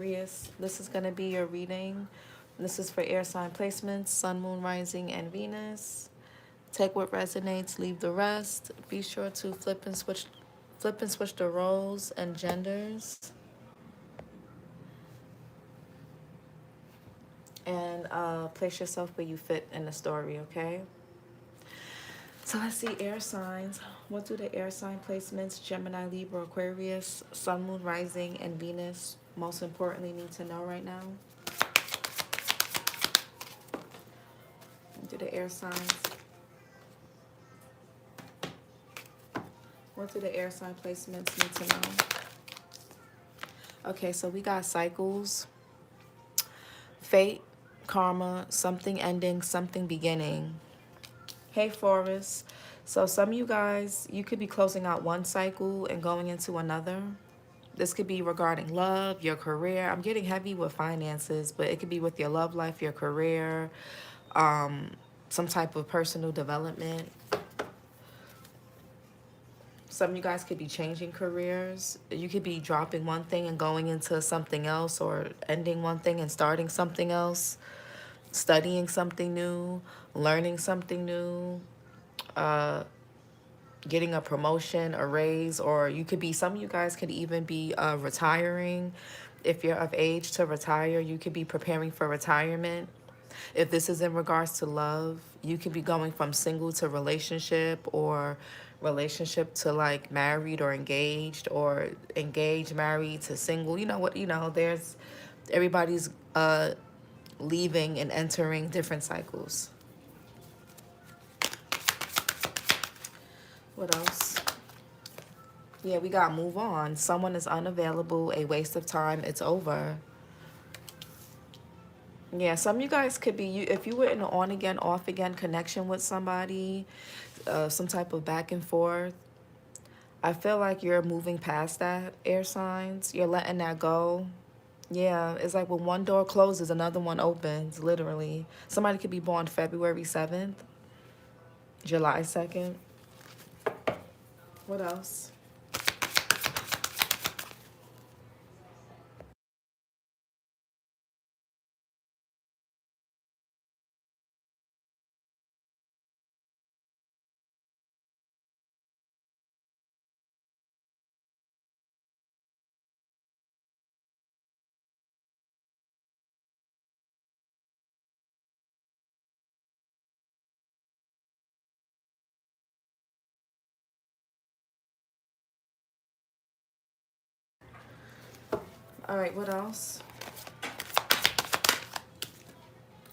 This is going to be your reading. This is for air sign placements, sun, moon, rising, and Venus. Take what resonates, leave the rest. Be sure to flip and switch the roles and genders. And place yourself where you fit in the story, okay? So let's see air signs. What do the air sign placements, Gemini, Libra, Aquarius, sun, moon, rising, and Venus most importantly need to know right now? Do the air signs. What do the air sign placements need to know? Okay, so we got cycles, fate, karma, something ending, something beginning. Hey, Forest. So some of you guys, you could be closing out one cycle and going into another. This could be regarding love, your career. I'm getting heavy with finances, but it could be with your love life, your career, some type of personal development. Some of you guys could be changing careers. You could be dropping one thing and going into something else, or ending one thing and starting something else, studying something new, learning something new, getting a promotion, a raise, or you could be, some of you guys could even be retiring. If you're of age to retire, you could be preparing for retirement. If this is in regards to love, you could be going from single to relationship, or relationship to like married or engaged, or engaged, married to single. You know what, there's, everybody's leaving and entering different cycles. What else? Yeah, we got move on. Someone is unavailable, a waste of time, it's over. Yeah, some of you guys could be, if you were in an on again, off again connection with somebody, some type of back and forth. I feel like you're moving past that, air signs. You're letting that go. Yeah, it's like when one door closes, another one opens, literally. Somebody could be born February 7th, July 2nd. What else? All right, what else?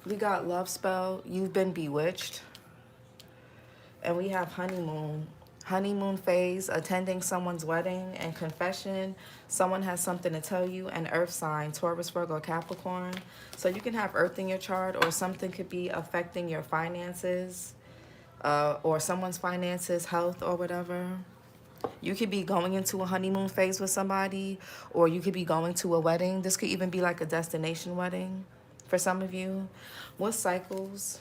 We got love spell, you've been bewitched. And we have honeymoon. Honeymoon phase, attending someone's wedding, and confession. Someone has something to tell you. And earth sign, Taurus, Virgo, Capricorn. So you can have earth in your chart, or something could be affecting your finances, or someone's finances, health, or whatever. You could be going into a honeymoon phase with somebody, or you could be going to a wedding. This could even be like a destination wedding for some of you. What cycles?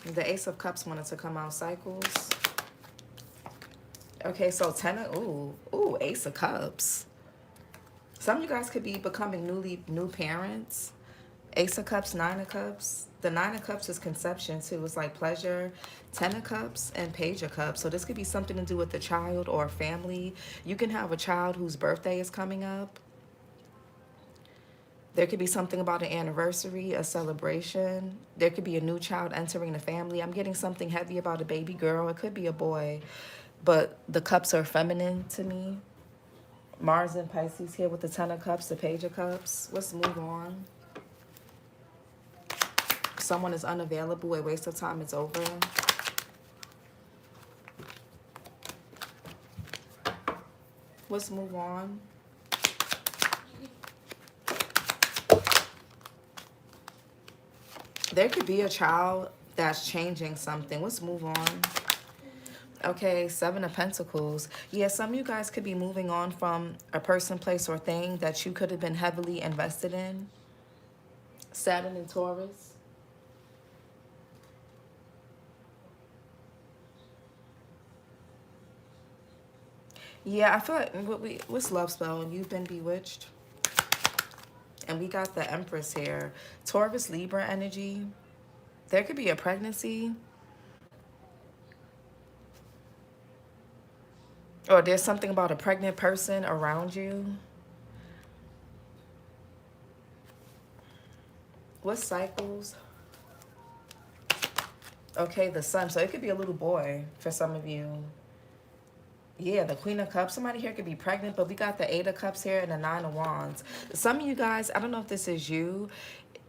The Ace of Cups wanted to come out, cycles. Okay, so Ace of Cups. Some of you guys could be becoming new parents. Ace of Cups, Nine of Cups. The Nine of Cups is conception too. It's like pleasure. Ten of Cups and Page of Cups. So this could be something to do with a child or a family. You can have a child whose birthday is coming up. There could be something about an anniversary, a celebration. There could be a new child entering the family. I'm getting something heavy about a baby girl. It could be a boy, but the cups are feminine to me. Mars and Pisces here with the Ten of Cups, the Page of Cups. Let's move on. Someone is unavailable, a waste of time, it's over. Let's move on. There could be a child that's changing something. Let's move on. Okay, Seven of Pentacles. Yeah, some of you guys could be moving on from a person, place, or thing that you could have been heavily invested in. Saturn and Taurus. Yeah, I feel like what's love spell? You've been bewitched. And we got the Empress here. Taurus, Libra energy. There could be a pregnancy. Or there's something about a pregnant person around you. What cycles? Okay, the Sun. So it could be a little boy for some of you. Yeah, the Queen of Cups. Somebody here could be pregnant, but we got the Eight of Cups here and the Nine of Wands. Some of you guys, I don't know if this is you,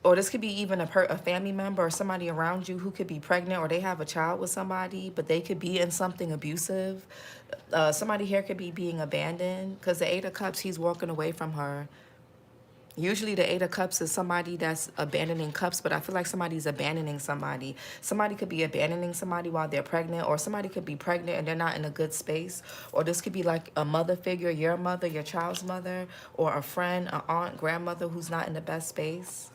or this could be even a family member or somebody around you who could be pregnant, or they have a child with somebody, but they could be in something abusive. Somebody here could be being abandoned because the Eight of Cups, he's walking away from her. Usually the Eight of Cups is somebody that's abandoning cups, but I feel like somebody's abandoning somebody. Somebody could be abandoning somebody while they're pregnant, or somebody could be pregnant and they're not in a good space. Or this could be like a mother figure, your mother, your child's mother, or a friend, an aunt, grandmother who's not in the best space.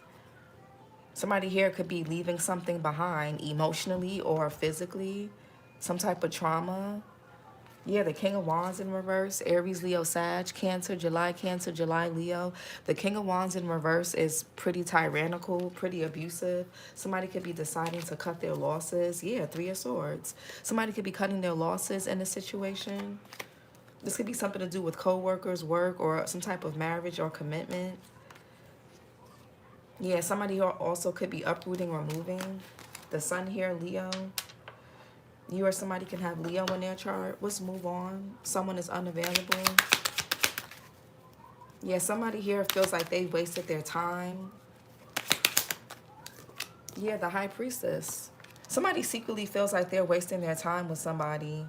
Somebody here could be leaving something behind emotionally or physically, some type of trauma. Yeah, the King of Wands in reverse, Aries, Leo, Sag, Cancer, July, Leo. The King of Wands in reverse is pretty tyrannical, pretty abusive. Somebody could be deciding to cut their losses. Yeah, Three of Swords. Somebody could be cutting their losses in a situation. This could be something to do with co-workers, work, or some type of marriage or commitment. Yeah, somebody here also could be uprooting or moving. The Sun here, Leo. You or somebody can have Leo in their chart. Let's move on. Someone is unavailable. Yeah, somebody here feels like they wasted their time. Yeah, the High Priestess. Somebody secretly feels like they're wasting their time with somebody.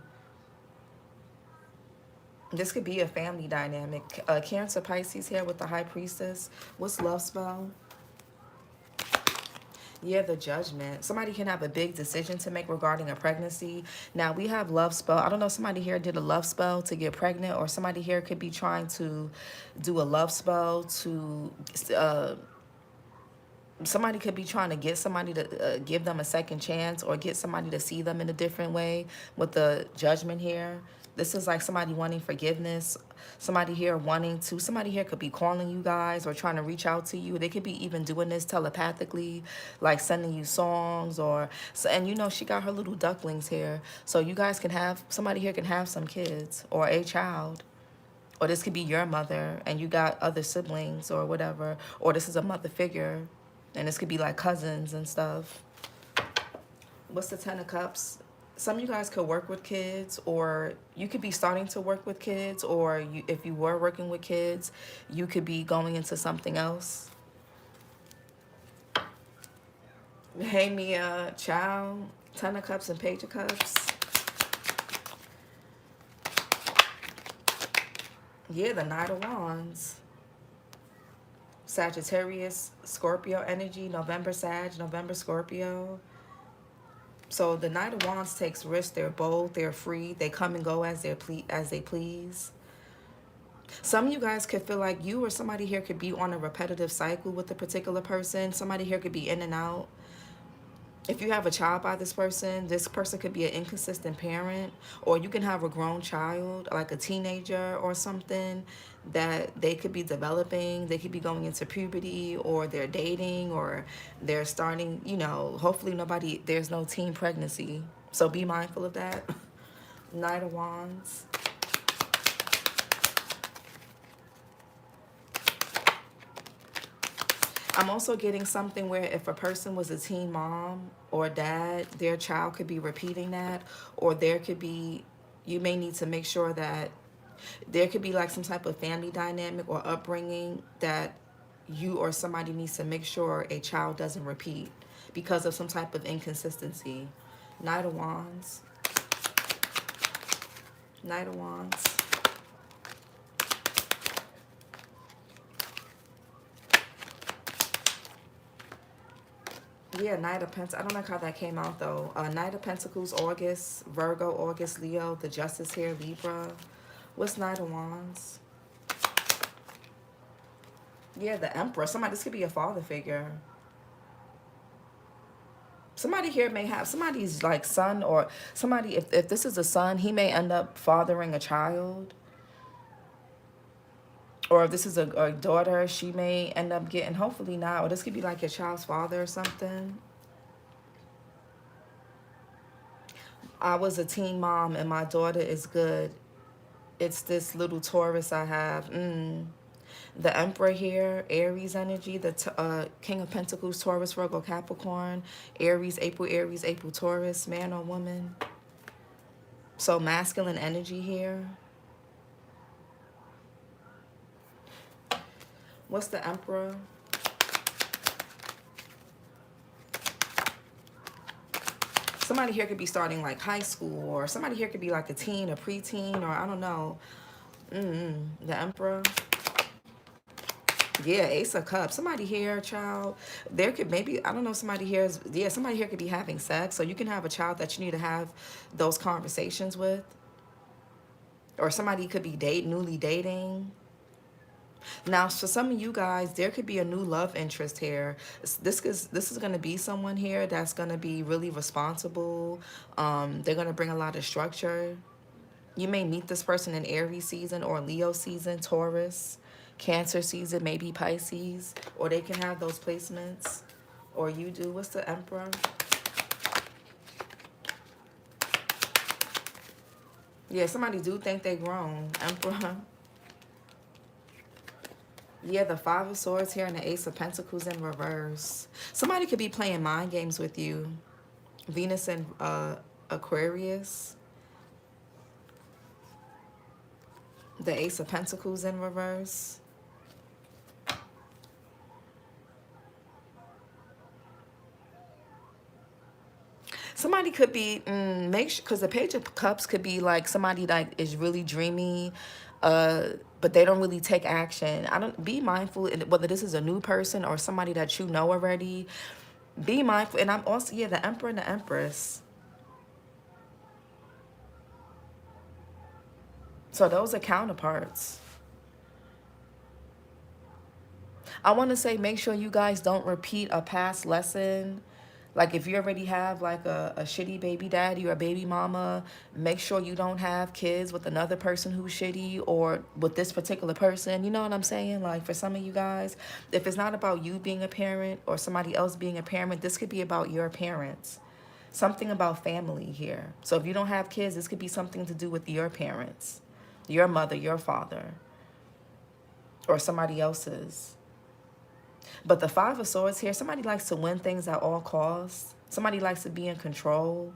This could be a family dynamic. Cancer, Pisces here with the High Priestess. What's love spell? Yeah, the Judgment. Somebody can have a big decision to make regarding a pregnancy. Now, we have love spell. I don't know if somebody here did a love spell to get pregnant, or somebody here could be trying to do a love spell to... somebody could be trying to get somebody to give them a second chance, or get somebody to see them in a different way with the Judgment here. This is like somebody wanting forgiveness. Somebody here could be calling you guys or trying to reach out to you. They could be even doing this telepathically, like sending you songs or... And you know, she got her little ducklings here. So you guys can have... Somebody here can have some kids or a child. Or this could be your mother and you got other siblings or whatever. Or this is a mother figure. And this could be like cousins and stuff. What's the Ten of Cups? Some of you guys could work with kids, or you could be starting to work with kids, or if you were working with kids, you could be going into something else. Hey, Mia, ciao. Ten of Cups and Page of Cups. Yeah, the Knight of Wands. Sagittarius, Scorpio energy, November Sag, November Scorpio. So the Knight of Wands takes risks. They're bold. They're free. They come and go as they please. Some of you guys could feel like you or somebody here could be on a repetitive cycle with a particular person. Somebody here could be in and out. If you have a child by this person could be an inconsistent parent, or you can have a grown child, like a teenager or something, that they could be developing. They could be going into puberty, or they're dating, or they're starting, you know, hopefully there's no teen pregnancy. So be mindful of that. Knight of Wands. I'm also getting something where if a person was a teen mom or dad, their child could be repeating that, or there could be, you may need to make sure that there could be like some type of family dynamic or upbringing that you or somebody needs to make sure a child doesn't repeat because of some type of inconsistency. Knight of Wands. Knight of Wands. Yeah, Knight of Pentacles. I don't like how that came out, though. Knight of Pentacles, August, Virgo, August, Leo. The Justice here, Libra. What's Knight of Wands? Yeah, the Emperor. This could be a father figure. Somebody here may have, somebody's like son, or somebody, if this is a son, he may end up fathering a child. Or if this is a daughter, she may end up getting, hopefully not, or this could be like your child's father or something. I was a teen mom and my daughter is good. It's this little Taurus I have. The Emperor here, Aries energy, the King of Pentacles, Taurus, Virgo, Capricorn, Aries, April, Taurus, man or woman. So masculine energy here. What's the Emperor? Somebody here could be starting like high school, or somebody here could be like a teen, a preteen, or I don't know. The Emperor. Yeah, Ace of Cups. Somebody here, child. There could maybe, I don't know, somebody here is, yeah, somebody here could be having sex. So you can have a child that you need to have those conversations with. Or somebody could be newly dating. Now, for some of you guys, there could be a new love interest here. This is going to be someone here that's going to be really responsible. They're going to bring a lot of structure. You may meet this person in Aries season or Leo season, Taurus, Cancer season, maybe Pisces. Or they can have those placements. Or you do. What's the Emperor? Yeah, somebody do think they grown. Emperor. Yeah, the Five of Swords here and the Ace of Pentacles in reverse. Somebody could be playing mind games with you. Venus and Aquarius. The Ace of Pentacles in reverse. Somebody could be, make sure, because the Page of Cups could be like somebody that is really dreamy, but they don't really take action. Be mindful whether this is a new person or somebody that you know already. Be mindful. And I'm also, yeah, the Emperor and the Empress. So those are counterparts. I want to say make sure you guys don't repeat a past lesson. Like if you already have like a shitty baby daddy or a baby mama, make sure you don't have kids with another person who's shitty or with this particular person. You know what I'm saying? Like for some of you guys, if it's not about you being a parent or somebody else being a parent, this could be about your parents. Something about family here. So if you don't have kids, this could be something to do with your parents, your mother, your father, or somebody else's. But the Five of Swords here, somebody likes to win things at all costs. Somebody likes to be in control.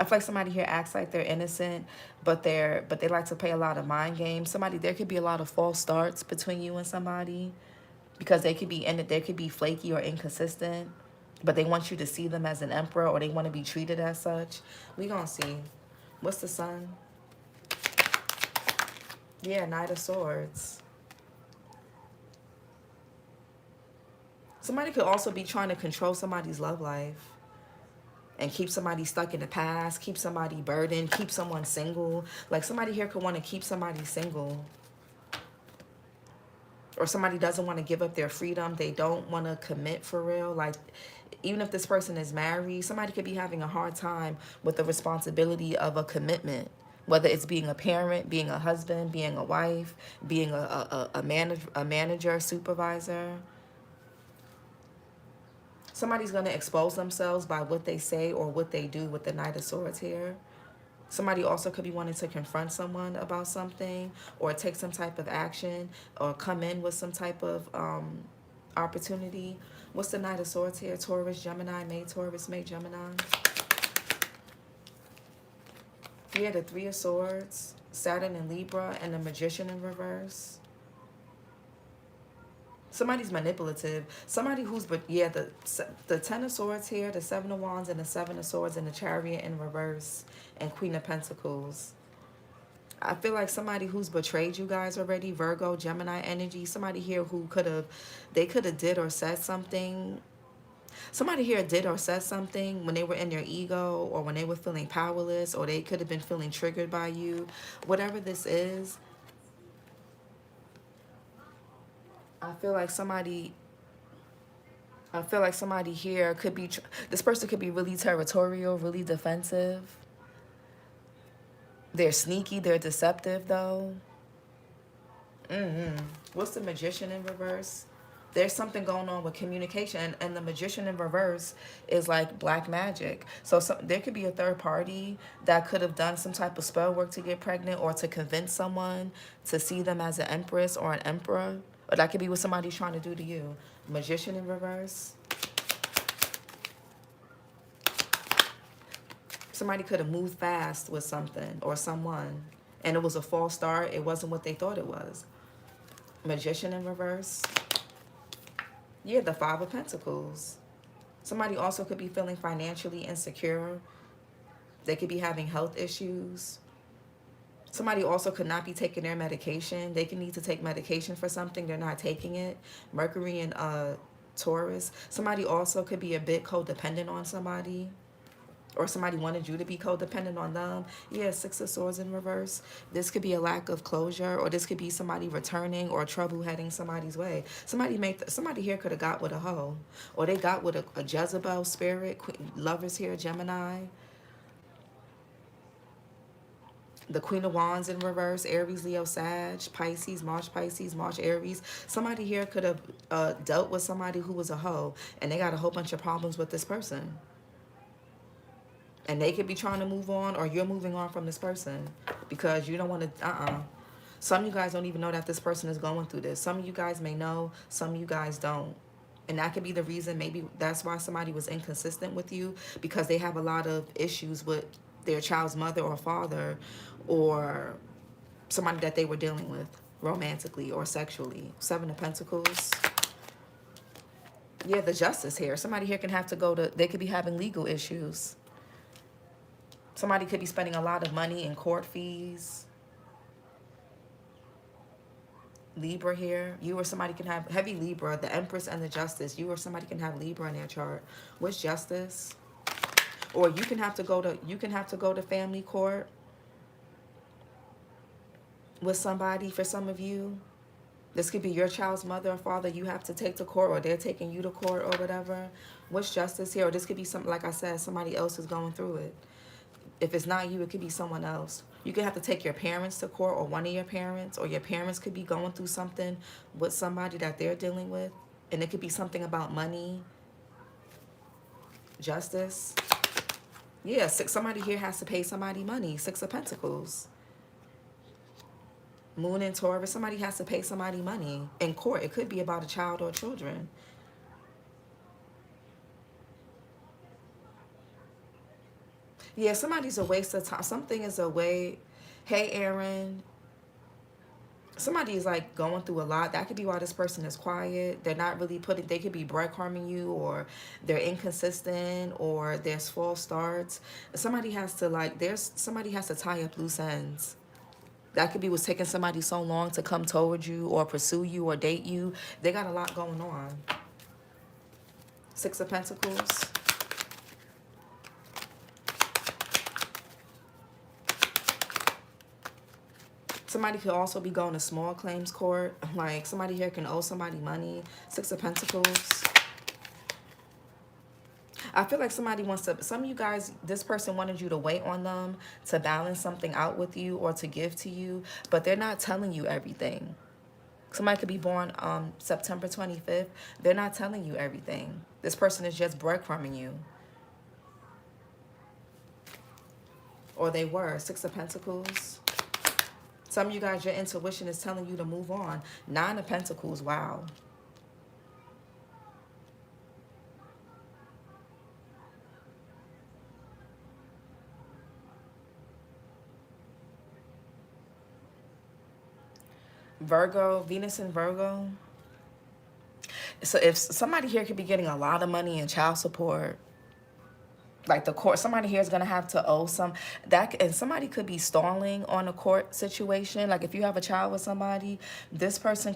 I feel like somebody here acts like they're innocent, but they like to play a lot of mind games. There could be a lot of false starts between you and somebody because they could be flaky or inconsistent, but they want you to see them as an emperor or they want to be treated as such. We gonna see. What's the Sun? Yeah, Knight of Swords. Somebody could also be trying to control somebody's love life and keep somebody stuck in the past, keep somebody burdened, keep someone single. Like somebody here could want to keep somebody single. Or somebody doesn't want to give up their freedom. They don't want to commit for real. Like even if this person is married, somebody could be having a hard time with the responsibility of a commitment. Whether it's being a parent, being a husband, being a wife, being a manager, supervisor. Somebody's going to expose themselves by what they say or what they do with the Knight of Swords here. Somebody also could be wanting to confront someone about something or take some type of action or come in with some type of opportunity. What's the Knight of Swords here? Taurus, Gemini, May Taurus, May Gemini. Yeah, the Three of Swords, Saturn and Libra, and the Magician in reverse. Somebody's manipulative. Somebody who's, but yeah, the Ten of Swords here, the Seven of Wands, and the Seven of Swords, and the Chariot in reverse, and Queen of Pentacles. I feel like somebody who's betrayed you guys already, Virgo, Gemini energy. Somebody here who they could have did or said something. Somebody here did or said something when they were in their ego or when they were feeling powerless, or they could have been feeling triggered by you. Whatever this is, I feel like somebody here could be, this person could be really territorial, really defensive. They're sneaky, they're deceptive though. What's the Magician in reverse? There's something going on with communication, and the Magician in reverse is like black magic. So there could be a third party that could have done some type of spell work to get pregnant, or to convince someone to see them as an empress or an emperor. Or that could be what somebody's trying to do to you. Magician in reverse. Somebody could have moved fast with something or someone, and it was a false start. It wasn't what they thought it was. Magician in reverse. Yeah, the Five of Pentacles. Somebody also could be feeling financially insecure. They could be having health issues. Somebody also could not be taking their medication. They could need to take medication for something. They're not taking it. Mercury and Taurus. Somebody also could be a bit codependent on somebody. Or somebody wanted you to be codependent on them. Yeah, Six of Swords in reverse. This could be a lack of closure, or this could be somebody returning or trouble heading somebody's way. Somebody here could have got with a hoe, or they got with a Jezebel spirit. Lovers here, Gemini. The Queen of Wands in reverse, Aries, Leo, Sag, Pisces, March, Aries. Somebody here could have dealt with somebody who was a hoe, and they got a whole bunch of problems with this person. And they could be trying to move on, or you're moving on from this person because you don't want to, Some of you guys don't even know that this person is going through this. Some of you guys may know, some of you guys don't. And that could be the reason, maybe that's why somebody was inconsistent with you, because they have a lot of issues with their child's mother or father, or somebody that they were dealing with romantically or sexually. Seven of Pentacles. Yeah, the Justice here. Somebody here can have to go to, they could be having legal issues. Somebody could be spending a lot of money in court fees. Libra here. You or somebody can have heavy Libra, the Empress and the Justice. You or somebody can have Libra in their chart. What's Justice? Or you can have to go to family court with somebody. For some of you, this could be your child's mother or father you have to take to court, or they're taking you to court or whatever. What's Justice here? Or this could be something, like I said, somebody else is going through it. If it's not you, it could be someone else. You could have to take your parents to court, or one of your parents, or your parents could be going through something with somebody that they're dealing with. And it could be something about money. Justice. Yeah, somebody here has to pay somebody money. Six of Pentacles. Moon and Taurus. Somebody has to pay somebody money in court. It could be about a child or children. Yeah, somebody's a waste of time. Something is a way. Hey, Aaron. Somebody is like going through a lot. That could be why this person is quiet. They're not really putting, they could be breadcrumbing you, or they're inconsistent, or there's false starts. Somebody has to somebody has to tie up loose ends. That could be what's taking somebody so long to come towards you or pursue you or date you. They got a lot going on. Six of Pentacles. Somebody could also be going to small claims court. Like somebody here can owe somebody money. Six of Pentacles. I feel like somebody wants to, some of you guys, this person wanted you to wait on them to balance something out with you or to give to you, but they're not telling you everything. Somebody could be born September 25th. They're not telling you everything. This person is just breadcrumbing you. Or they were. Six of Pentacles. Some of you guys, your intuition is telling you to move on. Nine of Pentacles, wow. Virgo, Venus and Virgo. So if somebody here could be getting a lot of money in child support, like the court, somebody here is going to have to owe some, and somebody could be stalling on a court situation. Like if you have a child with somebody, this person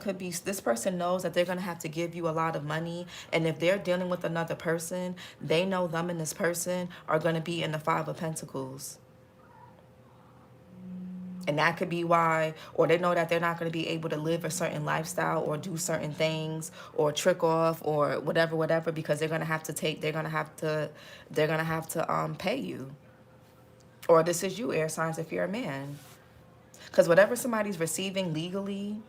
knows that they're going to have to give you a lot of money. And if they're dealing with another person, they know them and this person are going to be in the Five of Pentacles. And that could be why, or they know that they're not going to be able to live a certain lifestyle or do certain things or trick off or whatever, because they're going to have to pay you. Or this is you, air signs, if you're a man. Because whatever somebody's receiving legally,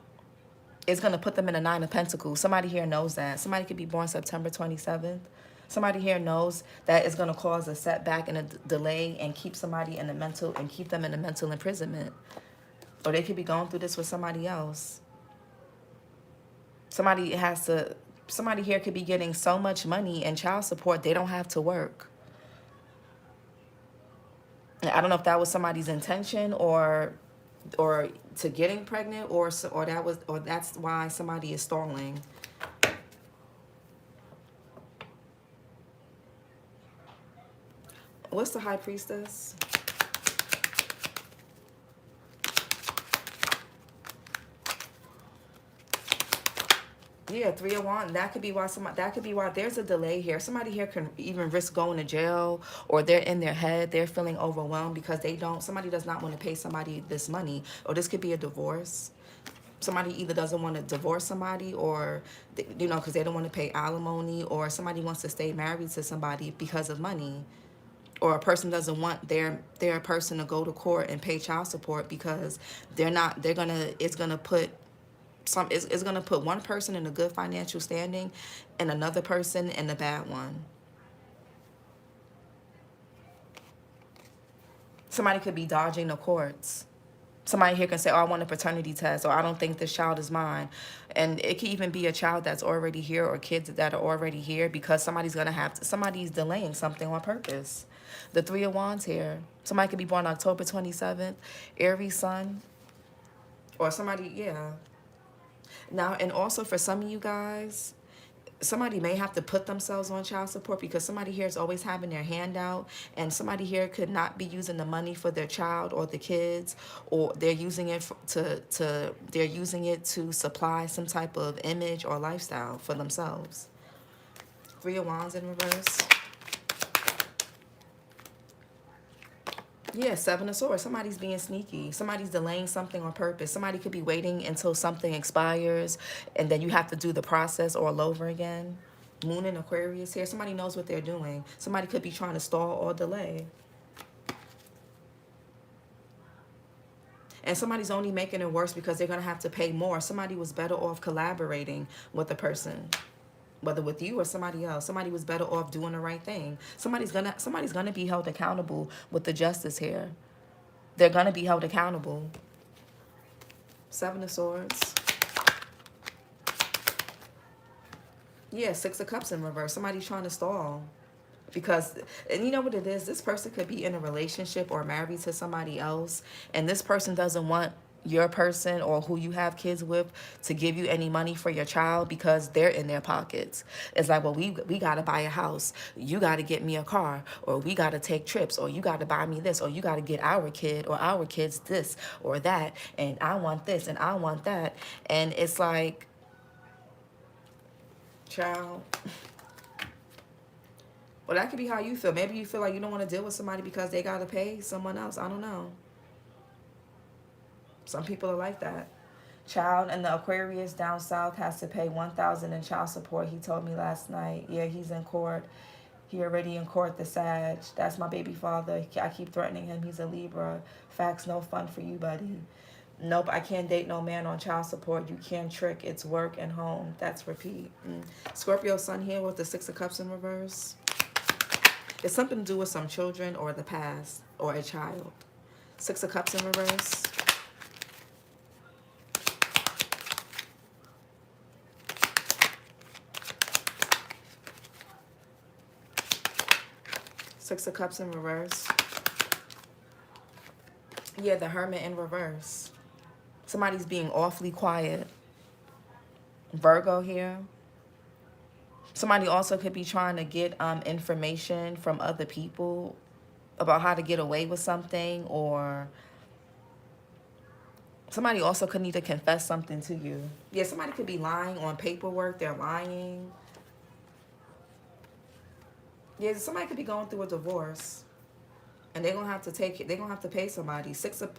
it's going to put them in a 9 of Pentacles. Somebody here knows that. Somebody could be born September 27th. Somebody here knows that it's going to cause a setback and a delay and keep somebody in the mental and keep them in a mental imprisonment. Or they could be going through this with somebody else. Somebody here could be getting so much money and child support they don't have to work. I don't know if that was somebody's intention or to getting pregnant or that's why somebody is stalling. What's the High Priestess? Yeah, 3 of Wands. That could be why there's a delay here. Somebody here can even risk going to jail, or they're in their head, they're feeling overwhelmed because somebody does not want to pay somebody this money. Or this could be a divorce. Somebody either doesn't want to divorce somebody, or because they don't want to pay alimony, or somebody wants to stay married to somebody because of money. Or a person doesn't want their person to go to court and pay child support because it's gonna put one person in a good financial standing and another person in a bad one. Somebody could be dodging the courts. Somebody here can say, oh, I want a paternity test, or I don't think this child is mine. And it could even be a child that's already here, or kids that are already here, because somebody's delaying something on purpose. The 3 of Wands here. Somebody could be born October 27th, Aries sun, or somebody, yeah. Now, and also for some of you guys, somebody may have to put themselves on child support because somebody here is always having their hand out, and somebody here could not be using the money for their child or the kids, or they're using it to supply some type of image or lifestyle for themselves. 3 of Wands in reverse. Yeah, 7 of Swords. Somebody's being sneaky. Somebody's delaying something on purpose. Somebody could be waiting until something expires, and then you have to do the process all over again. Moon in Aquarius here. Somebody knows what they're doing. Somebody could be trying to stall or delay. And somebody's only making it worse because they're going to have to pay more. Somebody was better off collaborating with the person, whether with you or somebody else. Somebody was better off doing the right thing. Somebody's gonna be held accountable with the justice here. They're gonna be held accountable. 7 of Swords. Yeah, 6 of Cups in reverse. Somebody's trying to stall. Because, and you know what it is? This person could be in a relationship or married to somebody else, and this person doesn't want your person or who you have kids with to give you any money for your child because they're in their pockets. It's like, well, we got to buy a house. You got to get me a car, or we got to take trips, or you got to buy me this, or you got to get our kid or our kids this or that, and I want this and I want that. And it's like, child, well, that could be how you feel. Maybe you feel like you don't want to deal with somebody because they got to pay someone else. I don't know. Some people are like that. Child and the Aquarius down south has to pay $1,000 in child support. He told me last night. Yeah, he's in court. He already in court, the Sag. That's my baby father. I keep threatening him. He's a Libra. Facts, no fun for you, buddy. Nope, I can't date no man on child support. You can't trick. It's work and home. That's repeat. Scorpio sun here with the 6 of Cups in reverse. It's something to do with some children or the past or a child. 6 of Cups in reverse. Six of Cups in reverse. Yeah, the Hermit in reverse. Somebody's being awfully quiet. Virgo here. Somebody also could be trying to get information from other people about how to get away with something, or somebody also could need to confess something to you. Yeah, somebody could be lying on paperwork. They're lying. Yeah, somebody could be going through a divorce, and they're gonna have to take it. They're gonna have to pay somebody. Six of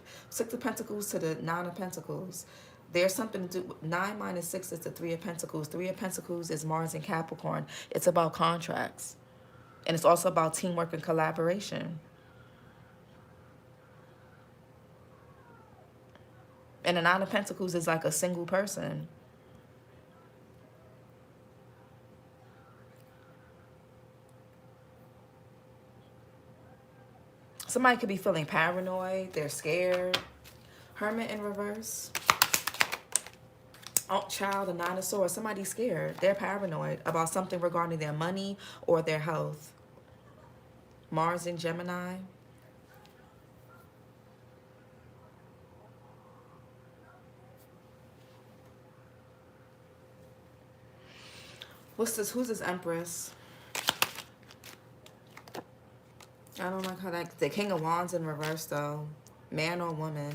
Pentacles to the 9 of Pentacles. There's something to do. 9 minus 6 is the 3 of Pentacles. 3 of Pentacles is Mars and Capricorn. It's about contracts, and it's also about teamwork and collaboration. And the 9 of Pentacles is like a single person. Somebody could be feeling paranoid. They're scared. Hermit in reverse. Oh, child, a nine of swords. Somebody's scared. They're paranoid about something regarding their money or their health. Mars in Gemini. What's this? Who's this Empress? I don't like how that... The King of Wands in reverse, though. Man or woman.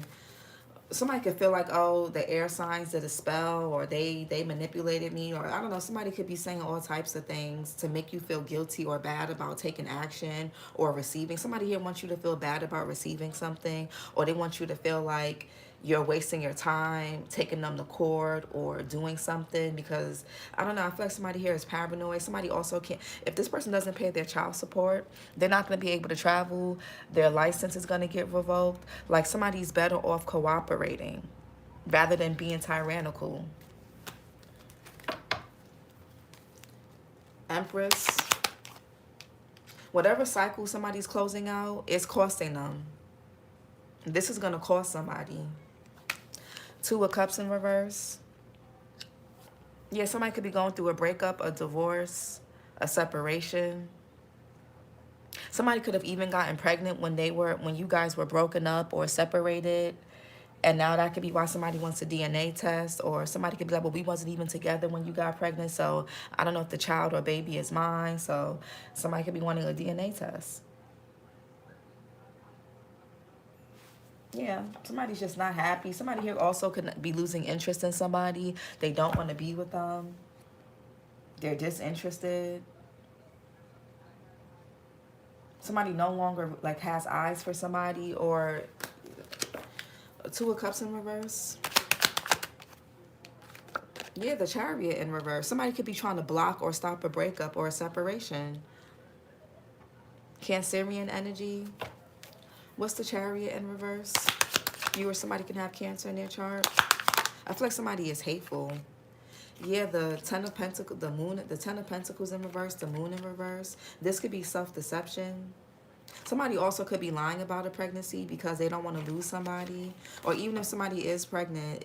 Somebody could feel like, oh, the air signs did a spell, or they manipulated me, or I don't know. Somebody could be saying all types of things to make you feel guilty or bad about taking action or receiving. Somebody here wants you to feel bad about receiving something, or they want you to feel like you're wasting your time taking them to court or doing something because, I don't know, I feel like somebody here is paranoid. Somebody also can't, if this person doesn't pay their child support, they're not going to be able to travel. Their license is going to get revoked. Like, somebody's better off cooperating rather than being tyrannical. Empress. Whatever cycle somebody's closing out, it's costing them. This is going to cost somebody. Two of Cups in reverse. Yeah, somebody could be going through a breakup, a divorce, a separation. Somebody could have even gotten pregnant when you guys were broken up or separated. And now that could be why somebody wants a DNA test, or somebody could be like, well, we wasn't even together when you got pregnant, so I don't know if the child or baby is mine. So somebody could be wanting a DNA test. Yeah, somebody's just not happy. Somebody here also could be losing interest in somebody. They don't want to be with them. They're disinterested. Somebody no longer like has eyes for somebody, or Two of Cups in reverse. Yeah, the Chariot in reverse. Somebody could be trying to block or stop a breakup or a separation. Cancerian energy. What's the Chariot in reverse? You or somebody can have Cancer in their chart. I feel like somebody is hateful. Yeah, the Ten of Pentacles, the Ten of Pentacles in reverse, the Moon in reverse. This could be self-deception. Somebody also could be lying about a pregnancy because they don't want to lose somebody. Or even if somebody is pregnant,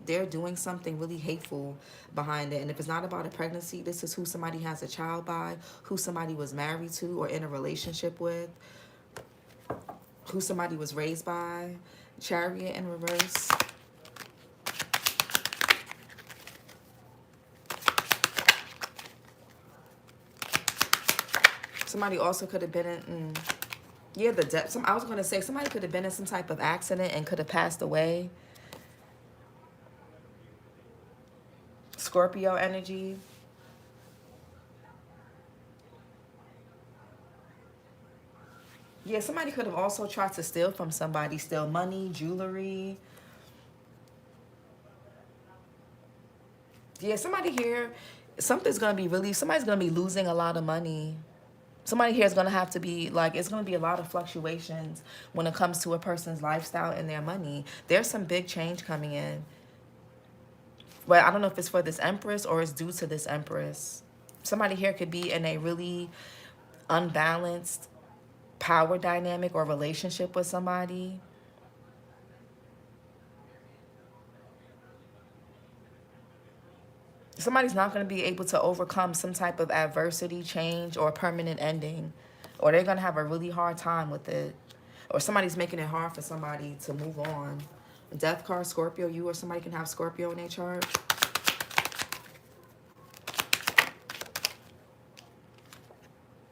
they're doing something really hateful behind it. And if it's not about a pregnancy, this is who somebody has a child by, who somebody was married to or in a relationship with, who somebody was raised by. Chariot in reverse. Somebody also could have been in... yeah, the depth. I was going to say somebody could have been in some type of accident and could have passed away. Scorpio energy. Yeah, somebody could have also tried to steal from somebody. Steal money, jewelry. Yeah, somebody here, somebody's going to be losing a lot of money. Somebody here is going to have to be, like, it's going to be a lot of fluctuations when it comes to a person's lifestyle and their money. There's some big change coming in. But I don't know if it's for this Empress or it's due to this Empress. Somebody here could be in a really unbalanced power dynamic or relationship with somebody. Somebody's not going to be able to overcome some type of adversity, change, or permanent ending. Or they're going to have a really hard time with it. Or somebody's making it hard for somebody to move on. Death card, Scorpio. You or somebody can have Scorpio in their chart.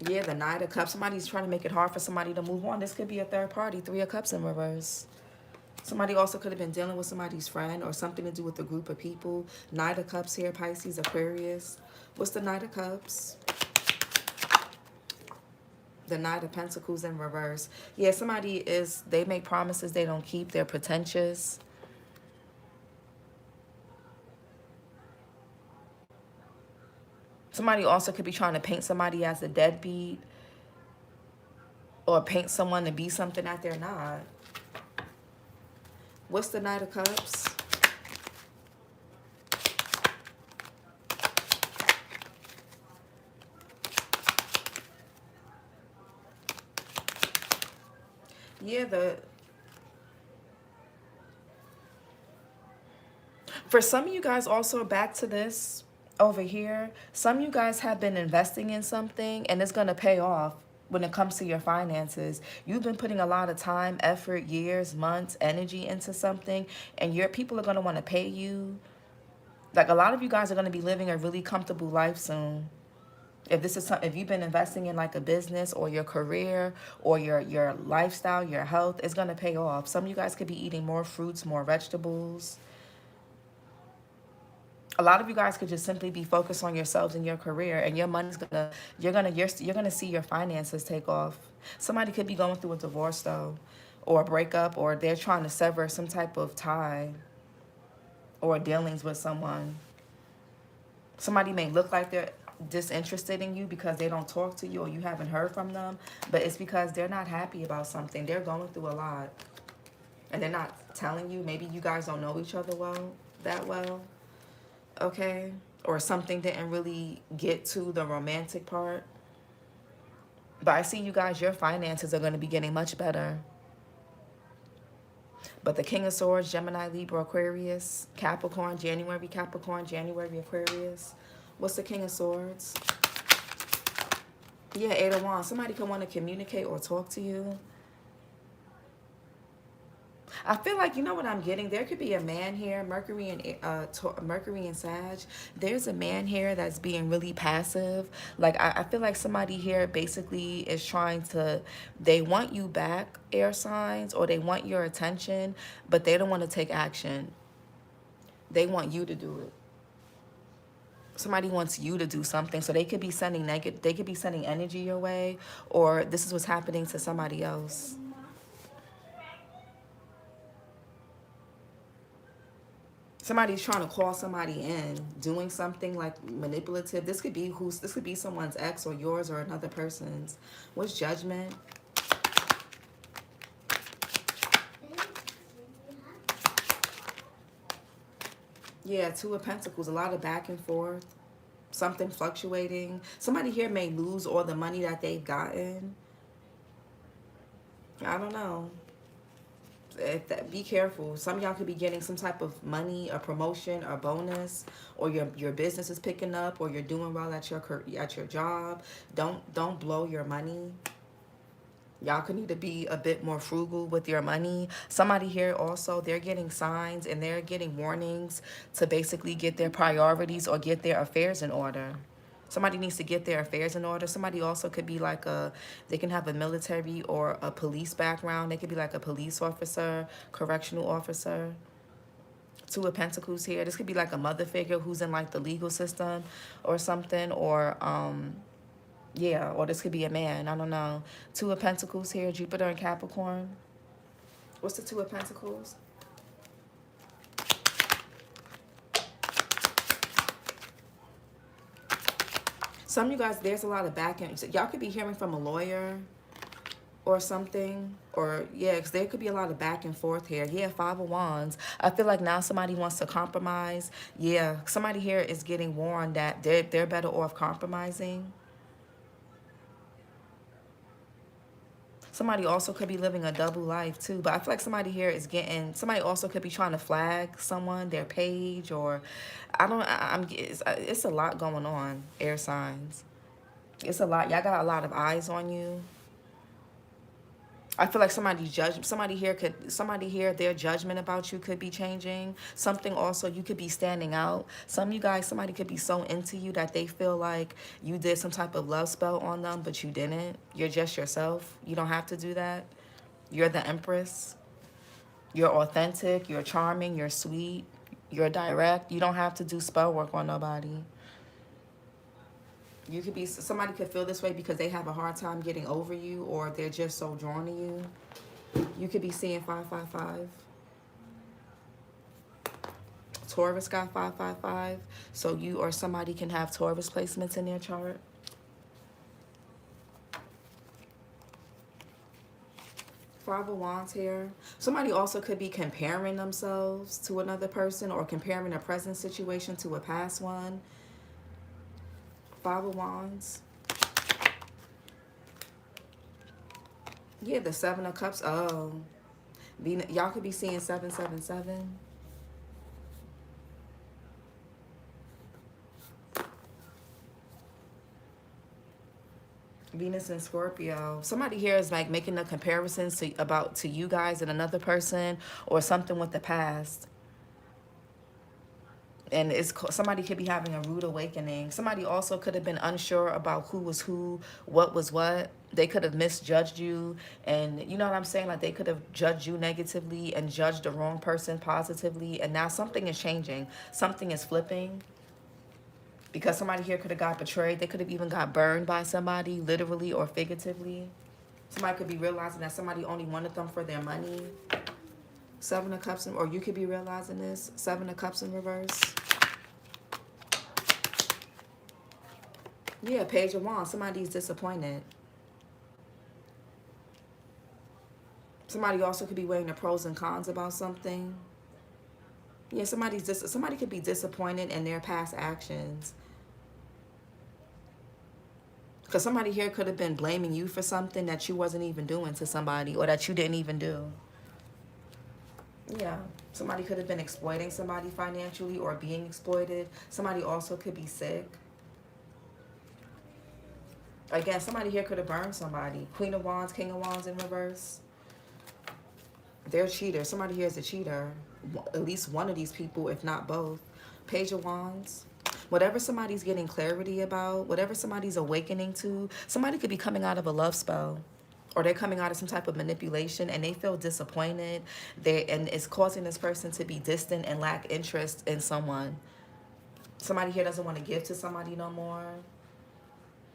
Yeah, the Knight of Cups. Somebody's trying to make it hard for somebody to move on. This could be a third party. Three of Cups in reverse. Somebody also could have been dealing with somebody's friend or something to do with a group of people. Knight of Cups here, Pisces, Aquarius. What's the Knight of Cups? The Knight of Pentacles in reverse. Yeah, they make promises they don't keep. They're pretentious. Somebody also could be trying to paint somebody as a deadbeat or paint someone to be something that they're not. What's the Knight of Cups? Yeah, for some of you guys also, back to this over here, some of you guys have been investing in something and it's going to pay off when it comes to your finances. You've been putting a lot of time, effort, years, months, energy into something, and your people are going to want to pay you. Like, a lot of you guys are going to be living a really comfortable life soon. If this is something, if you've been investing in like a business or your career or your lifestyle, your health, it's going to pay off. Some of you guys could be eating more fruits, more vegetables. A lot of you guys could just simply be focused on yourselves and your career, and your money's gonna, you're gonna see your finances take off. Somebody could be going through a divorce though, or a breakup, or they're trying to sever some type of tie or dealings with someone. Somebody may look like they're disinterested in you because they don't talk to you or you haven't heard from them, but it's because they're not happy about something. They're going through a lot, and they're not telling you. Maybe you guys don't know each other that well. Okay, or something didn't really get to the romantic part. But I see you guys, your finances are going to be getting much better. But the King of Swords, Gemini, Libra, Aquarius, Capricorn, January, Aquarius. What's the King of Swords? Yeah, Eight of Wands. Somebody can want to communicate or talk to you. I feel like, you know what I'm getting? There could be a man here, Mercury and Sag. There's a man here that's being really passive. Like, I feel like somebody here basically is trying to, they want you back, air signs, or they want your attention, but they don't want to take action. They want you to do it. Somebody wants you to do something, so they could be sending they could be sending energy your way, or this is what's happening to somebody else. Somebody's trying to call somebody in, doing something like manipulative. This could be someone's ex or yours or another person's. What's Judgment? Yeah, Two of Pentacles, a lot of back and forth. Something fluctuating. Somebody here may lose all the money that they've gotten. I don't know. Be careful. Some of y'all could be getting some type of money, a promotion, a bonus, or your business is picking up, or you're doing well at your job. Don't blow your money. Y'all could need to be a bit more frugal with your money. Somebody here also, they're getting signs and they're getting warnings to basically get their priorities or get their affairs in order. Somebody needs to get their affairs in order. Somebody also could be like they can have a military or a police background. They could be like a police officer, correctional officer. Two of Pentacles here. This could be like a mother figure who's in like the legal system or something, or yeah, or this could be a man. I don't know. Two of Pentacles here, Jupiter and Capricorn. What's the Two of Pentacles? Some of you guys, there's a lot of back end. Y'all could be hearing from a lawyer or something. Or, yeah, because there could be a lot of back and forth here. Yeah, Five of Wands. I feel like now somebody wants to compromise. Yeah, somebody here is getting warned that they're better off compromising. Somebody also could be living a double life too. But I feel like somebody here is somebody also could be trying to flag someone, their page, or it's a lot going on, air signs. It's a lot. Y'all got a lot of eyes on you. I feel like somebody here, their judgment about you could be changing. Something also, you could be standing out. Some of you guys, somebody could be so into you that they feel like you did some type of love spell on them, but you didn't. You're just yourself. You don't have to do that. You're the Empress. You're authentic. You're charming. You're sweet. You're direct. You don't have to do spell work on nobody. Somebody could feel this way because they have a hard time getting over you, or they're just so drawn to you. You could be seeing 555. Taurus got 555. So you or somebody can have Taurus placements in their chart. Five of Wands here. Somebody also could be comparing themselves to another person, or comparing a present situation to a past one. Five of Wands. Yeah, the Seven of Cups. Oh. Y'all could be seeing 777. Venus and Scorpio. Somebody here is like making the comparisons to you guys and another person or something with the past. And somebody could be having a rude awakening. Somebody also could have been unsure about who was who, what was what. They could have misjudged you, and you know what I'm saying? Like they could have judged you negatively and judged the wrong person positively, and now something is changing. Something is flipping. Because somebody here could have got betrayed. They could have even got burned by somebody, literally or figuratively. Somebody could be realizing that somebody only wanted them for their money. Seven of Cups, or you could be realizing this. Seven of Cups in reverse. Yeah, Page of Wands. Somebody's disappointed. Somebody also could be weighing the pros and cons about something. Yeah, somebody could be disappointed in their past actions. Because somebody here could have been blaming you for something that you wasn't even doing to somebody, or that you didn't even do. Yeah, somebody could have been exploiting somebody financially or being exploited. Somebody also could be sick. Again, somebody here could have burned somebody. Queen of Wands, King of Wands in reverse. They're cheaters. Somebody here is a cheater. At least one of these people, if not both. Page of Wands. Whatever somebody's getting clarity about, whatever somebody's awakening to, somebody could be coming out of a love spell. Or they're coming out of some type of manipulation and they feel disappointed. And it's causing this person to be distant and lack interest in someone. Somebody here doesn't want to give to somebody no more.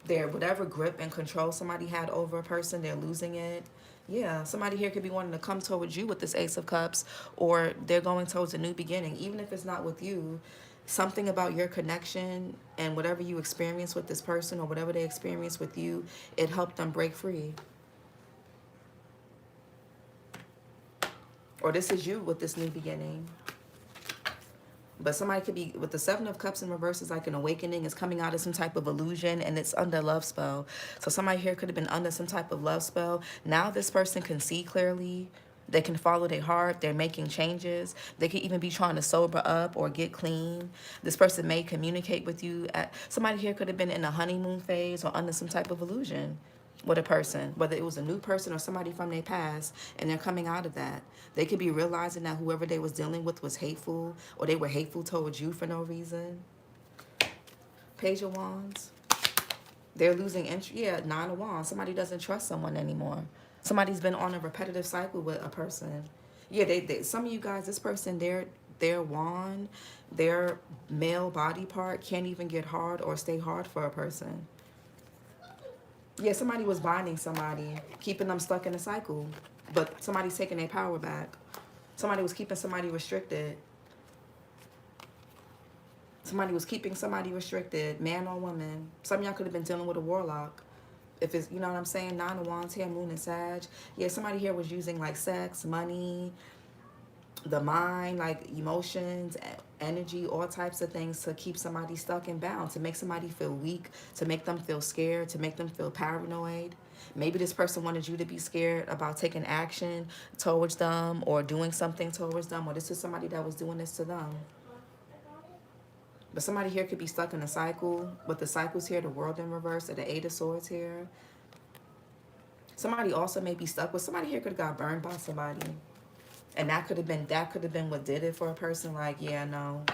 Whatever grip and control somebody had over a person, they're losing it. Yeah, somebody here could be wanting to come towards you with this Ace of Cups, or they're going towards a new beginning. Even if it's not with you, something about your connection and whatever you experience with this person or whatever they experience with you, it helped them break free. Or this is you with this new beginning. But somebody could be, with the Seven of Cups in reverse, is like an awakening. It's coming out of some type of illusion, and it's under love spell. So somebody here could have been under some type of love spell. Now this person can see clearly. They can follow their heart. They're making changes. They could even be trying to sober up or get clean. This person may communicate with you. Somebody here could have been in a honeymoon phase or under some type of illusion with a person, whether it was a new person or somebody from their past, and they're coming out of that. They could be realizing that whoever they was dealing with was hateful, or they were hateful towards you for no reason. Page of Wands. They're losing interest. Yeah, Nine of Wands. Somebody doesn't trust someone anymore. Somebody's been on a repetitive cycle with a person. Yeah, some of you guys, this person, their wand, their male body part can't even get hard or stay hard for a person. Yeah, somebody was binding somebody, keeping them stuck in a cycle. But somebody's taking their power back. Somebody was keeping somebody restricted. Somebody was keeping somebody restricted, man or woman. Some of y'all could have been dealing with a warlock. If it's, you know what I'm saying, Nine of Wands here, Moon and Sag. Yeah, somebody here was using like sex, money, the mind, like emotions, energy, all types of things to keep somebody stuck and bound, to make somebody feel weak, to make them feel scared, to make them feel paranoid. Maybe this person wanted you to be scared about taking action towards them or doing something towards them, or this is somebody that was doing this to them. But somebody here could be stuck in a cycle. With the cycles here, the World in reverse, or the Eight of Swords here. Somebody also may be stuck with, somebody here could have got burned by somebody. And that could have been what did it for a person. Like, yeah, no.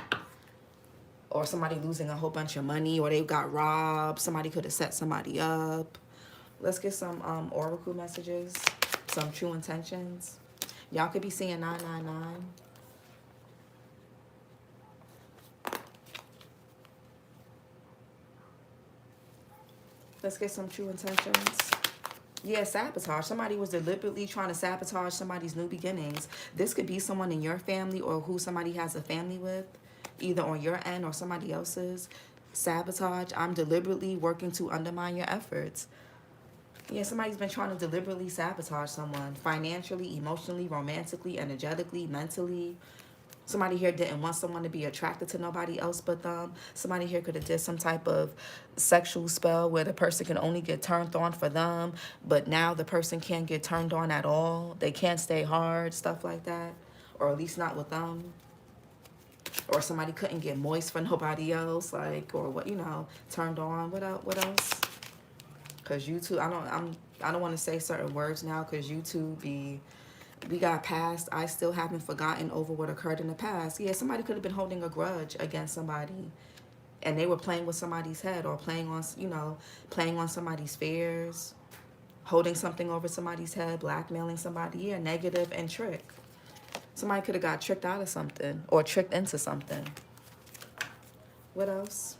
Or somebody losing a whole bunch of money, or they got robbed. Somebody could have set somebody up. Let's get some oracle messages, some true intentions. Y'all could be seeing 999. Let's get some true intentions. Yeah, sabotage. Somebody was deliberately trying to sabotage somebody's new beginnings. This could be someone in your family or who somebody has a family with, either on your end or somebody else's. Sabotage. I'm deliberately working to undermine your efforts. Yeah, somebody's been trying to deliberately sabotage someone. Financially, emotionally, romantically, energetically, mentally. Somebody here didn't want someone to be attracted to nobody else but them. Somebody here could have did some type of sexual spell where the person can only get turned on for them, but now the person can't get turned on at all. They can't stay hard, stuff like that, or at least not with them. Or somebody couldn't get moist for nobody else, like, or what, you know, turned on. What else? Because you two, I don't want to say certain words now because you two we got past. I still haven't forgotten over what occurred in the past. Yeah, somebody could have been holding a grudge against somebody, and they were playing with somebody's head, or playing on, you know, playing on somebody's fears, holding something over somebody's head, blackmailing somebody. Yeah, negative and trick. Somebody could have got tricked out of something or tricked into something. What else?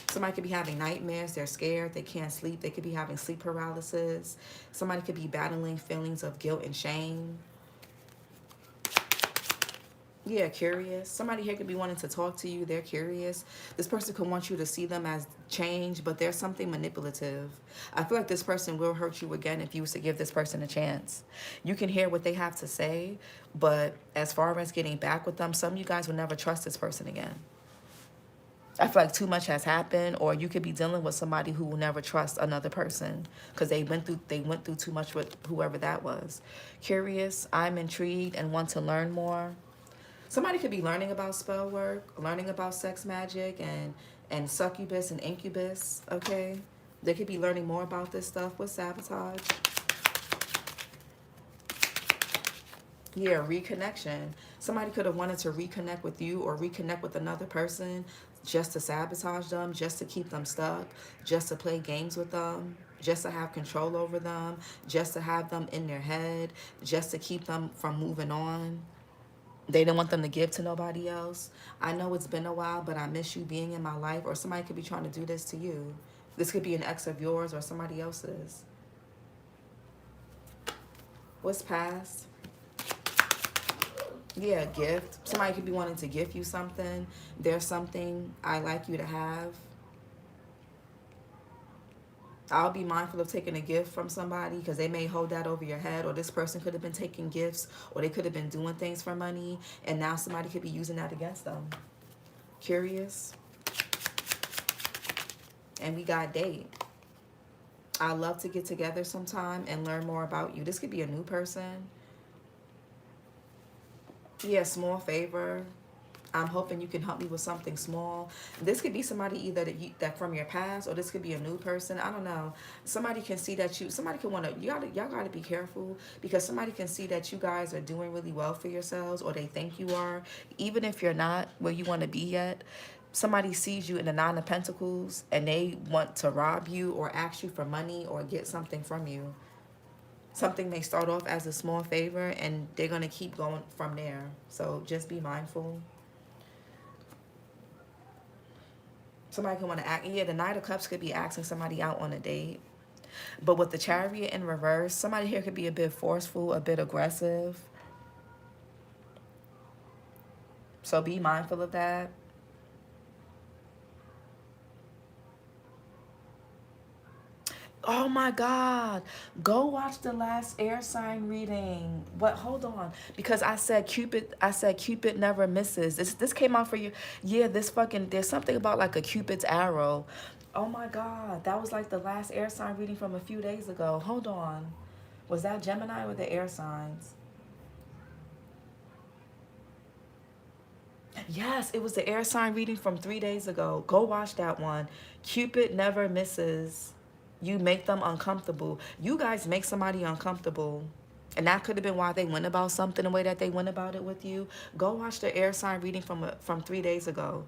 Somebody could be having nightmares. They're scared. They can't sleep. They could be having sleep paralysis. Somebody could be battling feelings of guilt and shame. Yeah, curious. Somebody here could be wanting to talk to you. They're curious. This person could want you to see them as change, but there's something manipulative. I feel like this person will hurt you again if you was to give this person a chance. You can hear what they have to say, but as far as getting back with them, some of you guys will never trust this person again. I feel like too much has happened, or you could be dealing with somebody who will never trust another person because they went through too much with whoever that was. Curious, I'm intrigued and want to learn more. Somebody could be learning about spell work, learning about sex magic and succubus and incubus, okay? They could be learning more about this stuff with sabotage. Yeah, reconnection. Somebody could have wanted to reconnect with you or reconnect with another person just to sabotage them, just to keep them stuck, just to play games with them, just to have control over them, just to have them in their head, just to keep them from moving on. They didn't want them to give to nobody else. I know it's been a while, but I miss you being in my life. Or somebody could be trying to do this to you. This could be an ex of yours or somebody else's. What's past? Yeah, gift. Somebody could be wanting to gift you something. There's something I like you to have. I'll be mindful of taking a gift from somebody because they may hold that over your head, or this person could have been taking gifts, or they could have been doing things for money, and now somebody could be using that against them. Curious. And we got date. I'd love to get together sometime and learn more about you. This could be a new person. Yeah, small favor. I'm hoping you can help me with something small. This could be somebody either that from your past, or this could be a new person. I don't know. Somebody can see that somebody can want to, y'all got to be careful, because somebody can see that you guys are doing really well for yourselves, or they think you are, even if you're not where you want to be yet. Somebody sees you in the Nine of Pentacles and they want to rob you or ask you for money or get something from you. Something may start off as a small favor and they're going to keep going from there. So just be mindful. Somebody can want to act. Yeah, the Knight of Cups could be asking somebody out on a date. But with the Chariot in reverse, somebody here could be a bit forceful, a bit aggressive. So be mindful of that. Oh my God. Go watch the last air sign reading. What? Hold on. Because I said Cupid never misses. This came out for you. Yeah, there's something about like a Cupid's arrow. Oh my God. That was like the last air sign reading from a few days ago. Hold on. Was that Gemini or the air signs? Yes, it was the air sign reading from 3 days ago. Go watch that one. Cupid never misses. You make them uncomfortable. You guys make somebody uncomfortable. And that could have been why they went about something the way that they went about it with you. Go watch the air sign reading from 3 days ago.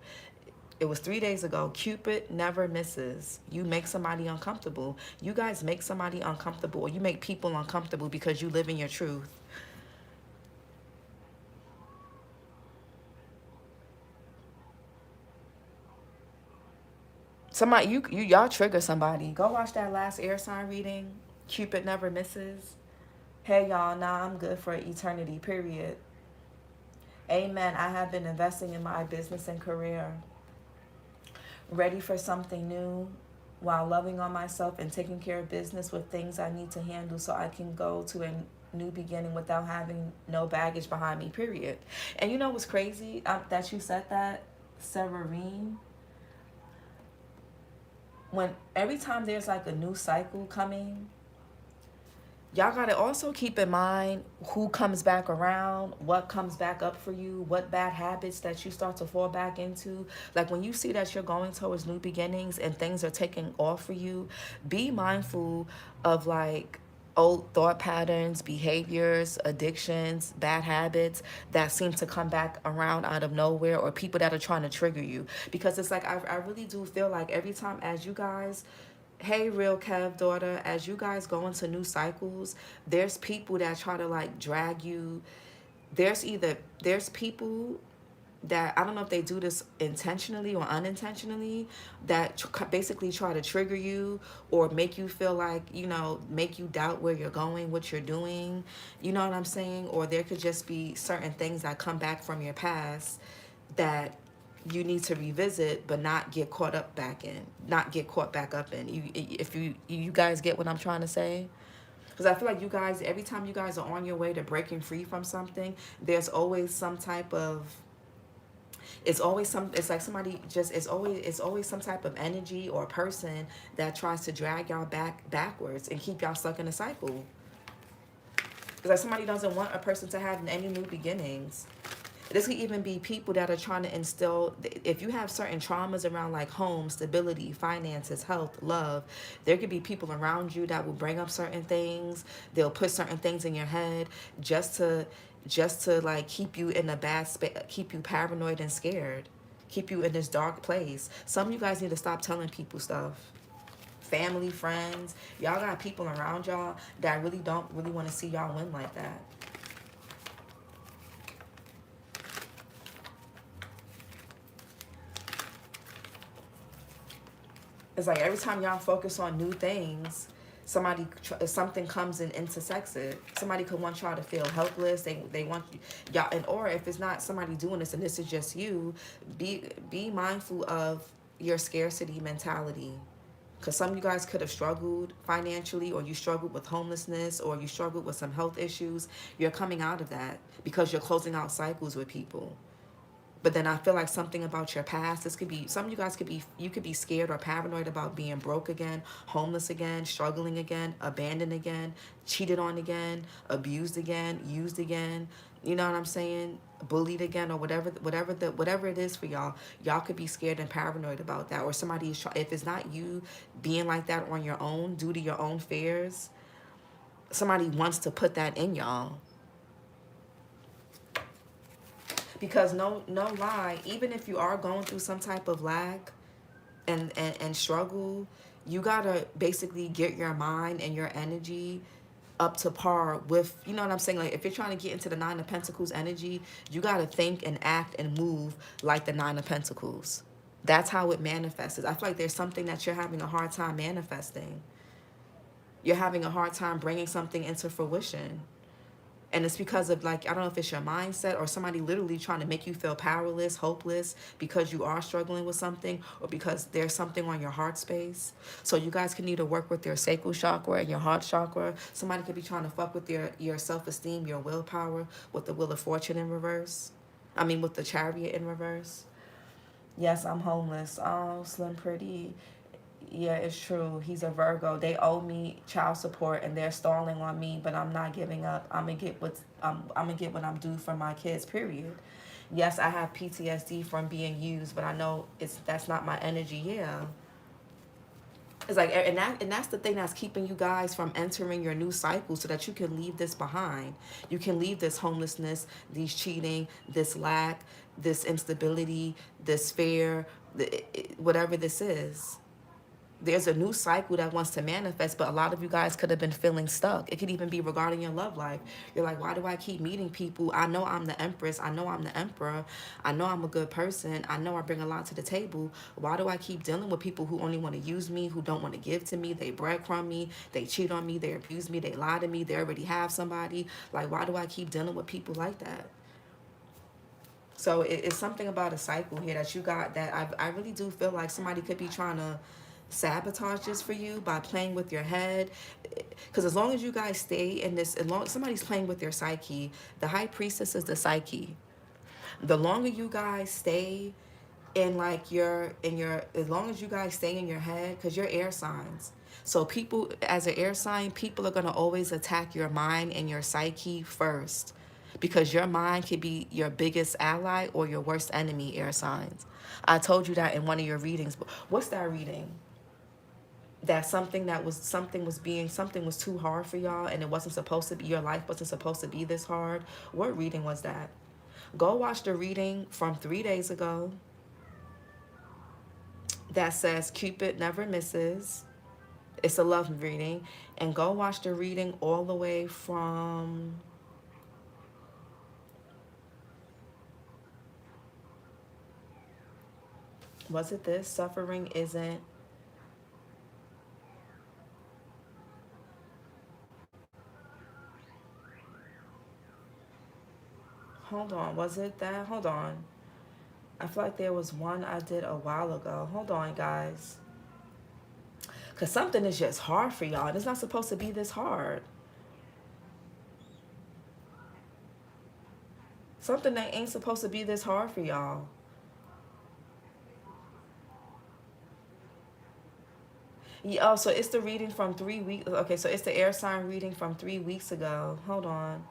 It was 3 days ago. Cupid never misses. You make somebody uncomfortable. You guys make somebody uncomfortable, or you make people uncomfortable because you live in your truth. Somebody, y'all trigger somebody. Go watch that last air sign reading. Cupid never misses. Hey y'all, now I'm good for eternity, period. Amen. I have been investing in my business and career. Ready for something new while loving on myself and taking care of business with things I need to handle so I can go to new beginning without having no baggage behind me, period. And you know what's crazy? That you said that, Severine. When every time there's like a new cycle coming, y'all gotta also keep in mind who comes back around, what comes back up for you, what bad habits that you start to fall back into. Like when you see that you're going towards new beginnings and things are taking off for you, be mindful of like old thought patterns, behaviors, addictions, bad habits that seem to come back around out of nowhere, or people that are trying to trigger you. Because it's like I really do feel like every time as you guys, hey real Kev daughter, as you guys go into new cycles, there's people that try to like drag you. There's people that, I don't know if they do this intentionally or unintentionally, that basically try to trigger you or make you feel like, you know, make you doubt where you're going, what you're doing, you know what I'm saying? Or there could just be certain things that come back from your past that you need to revisit but not get caught up back in, not get caught back up in. If you guys get what I'm trying to say? Because I feel like you guys, every time you guys are on your way to breaking free from something, there's always some type of, it's like somebody just, it's always some type of energy or person that tries to drag y'all backwards and keep y'all stuck in a cycle. It's like somebody doesn't want a person to have any new beginnings. This could even be people that are trying to instill, if you have certain traumas around like home, stability, finances, health, love, there could be people around you that will bring up certain things. They'll put certain things in your head just to like keep you in a bad space, keep you paranoid and scared, keep you in this dark place. Some of you guys need to stop telling people stuff. Family, friends, y'all got people around y'all that really don't really want to see y'all win like that. It's like every time y'all focus on new things, something comes and intersects it. Somebody could want y'all to feel helpless. They want y'all, and or if it's not somebody doing this and this is just you, be mindful of your scarcity mentality. Because some of you guys could have struggled financially, or you struggled with homelessness, or you struggled with some health issues. You're coming out of that because you're closing out cycles with people. But then I feel like something about your past, this could be, some of you guys could be, you could be scared or paranoid about being broke again, homeless again, struggling again, abandoned again, cheated on again, abused again, used again. You know what I'm saying? Bullied again, or whatever it is for y'all. Y'all could be scared and paranoid about that. Or somebody is if it's not you being like that on your own due to your own fears, somebody wants to put that in y'all. Because no lie, even if you are going through some type of lack and struggle, you gotta basically get your mind and your energy up to par with, you know what I'm saying? Like if you're trying to get into the Nine of Pentacles energy, you gotta think and act and move like the Nine of Pentacles. That's how it manifests. I feel like there's something that you're having a hard time manifesting. You're having a hard time bringing something into fruition. And it's because of, like, I don't know if it's your mindset or somebody literally trying to make you feel powerless, hopeless because you are struggling with something, or because there's something on your heart space. So you guys can either work with your sacral chakra and your heart chakra. Somebody could be trying to fuck with your self-esteem, your willpower, with the Wheel of Fortune in reverse. I mean, with the Chariot in reverse. Yes, I'm homeless. Oh, Slim Pretty. Yeah, it's true. He's a Virgo. They owe me child support and they're stalling on me, but I'm not giving up. I'm gonna get what I'm due for my kids. Period. Yes, I have PTSD from being used, but I know that's not my energy. Yeah. It's like, and that's the thing that's keeping you guys from entering your new cycle, so that you can leave this behind. You can leave this homelessness, these cheating, this lack, this instability, this fear, whatever this is. There's a new cycle that wants to manifest, but a lot of you guys could have been feeling stuck. It could even be regarding your love life. You're like, why do I keep meeting people? I know I'm the Empress. I know I'm the Emperor. I know I'm a good person. I know I bring a lot to the table. Why do I keep dealing with people who only want to use me, who don't want to give to me? They breadcrumb me. They cheat on me. They abuse me. They lie to me. They already have somebody. Like, why do I keep dealing with people like that? So it's something about a cycle here that you got, that I really do feel like somebody could be trying to sabotages for you by playing with your head. Because as long as you guys stay in this, as long as somebody's playing with your psyche, the high priestess is the psyche. The longer you guys stay in like as long as you guys stay in your head, because you're air signs. So people, as an air sign, people are going to always attack your mind and your psyche first, because your mind could be your biggest ally or your worst enemy, air signs. I told you that in one of your readings. What's that reading? That something was too hard for y'all, and it wasn't supposed to be, your life wasn't supposed to be this hard. What reading was that? Go watch the reading from 3 days ago that says Cupid never misses. It's a love reading. And go watch the reading all the way from, was it this? Suffering isn't, hold on, was it that? Hold on. I feel like there was one I did a while ago. Hold on, guys. Because something is just hard for y'all. And it's not supposed to be this hard. Something that ain't supposed to be this hard for y'all. Yeah, oh, so it's the reading from 3 weeks. Okay, so it's the air sign reading from 3 weeks ago. Hold on.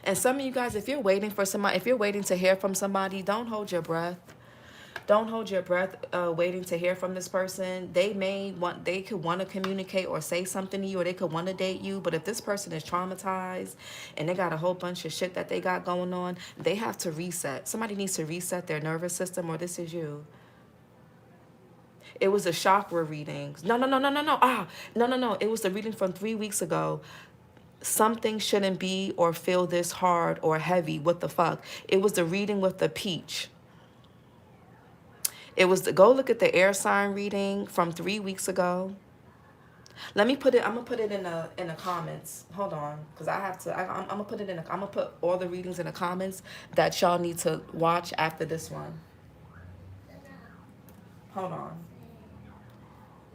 And some of you guys, if you're waiting for somebody, if you're waiting to hear from somebody, don't hold your breath. Don't hold your breath waiting to hear from this person. They could want to communicate or say something to you, or they could want to date you. But if this person is traumatized and they got a whole bunch of shit that they got going on, they have to reset. Somebody needs to reset their nervous system, or this is you. It was a chakra reading. No. No. It was the reading from 3 weeks ago. Something shouldn't be or feel this hard or heavy. What the fuck? It was the reading with the peach. It was go look at the air sign reading from 3 weeks ago. Let me put it. I'm gonna put it in the comments. Hold on, because I have to. I'm gonna put it in. I'm gonna put all the readings in the comments that y'all need to watch after this one. Hold on,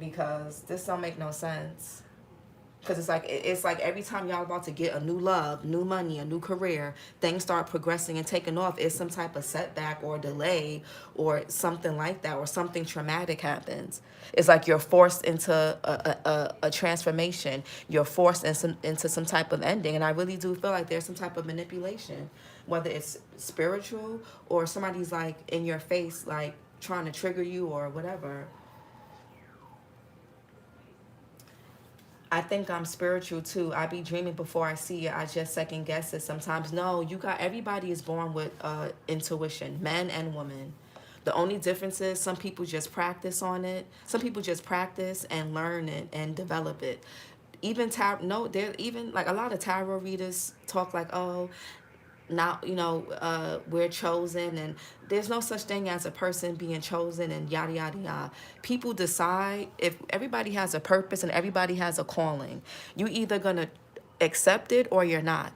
because this don't make no sense. Because it's like every time y'all about to get a new love, new money, a new career, things start progressing and taking off. It's some type of setback or delay or something like that, or something traumatic happens. It's like you're forced into a transformation. You're forced into some type of ending. And I really do feel like there's some type of manipulation, whether it's spiritual or somebody's like in your face, like trying to trigger you or whatever. I think I'm spiritual too. I be dreaming before I see it. I just second guess it sometimes. No, everybody is born with intuition, men and women. The only difference is some people just practice on it. Some people just practice and learn it and develop it. Even even like a lot of tarot readers talk like, oh, now we're chosen, and there's no such thing as a person being chosen and yada yada yada. People decide. If everybody has a purpose and everybody has a calling, you either gonna accept it or you're not.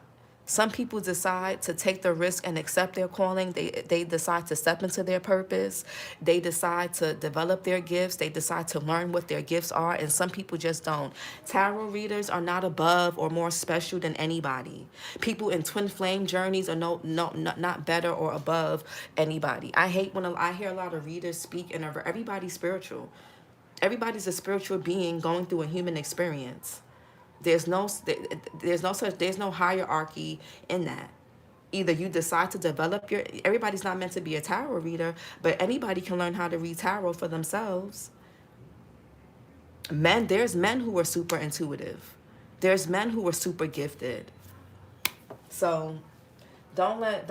Some people decide to take the risk and accept their calling. They decide to step into their purpose. They decide to develop their gifts. They decide to learn what their gifts are, and some people just don't. Tarot readers are not above or more special than anybody. People in twin flame journeys are not better or above anybody. I hate when I hear a lot of readers speak and everybody's spiritual. Everybody's a spiritual being going through a human experience. There's no hierarchy in that. Either you decide to develop everybody's not meant to be a tarot reader, but anybody can learn how to read tarot for themselves. There's men who are super intuitive. There's men who are super gifted. So don't let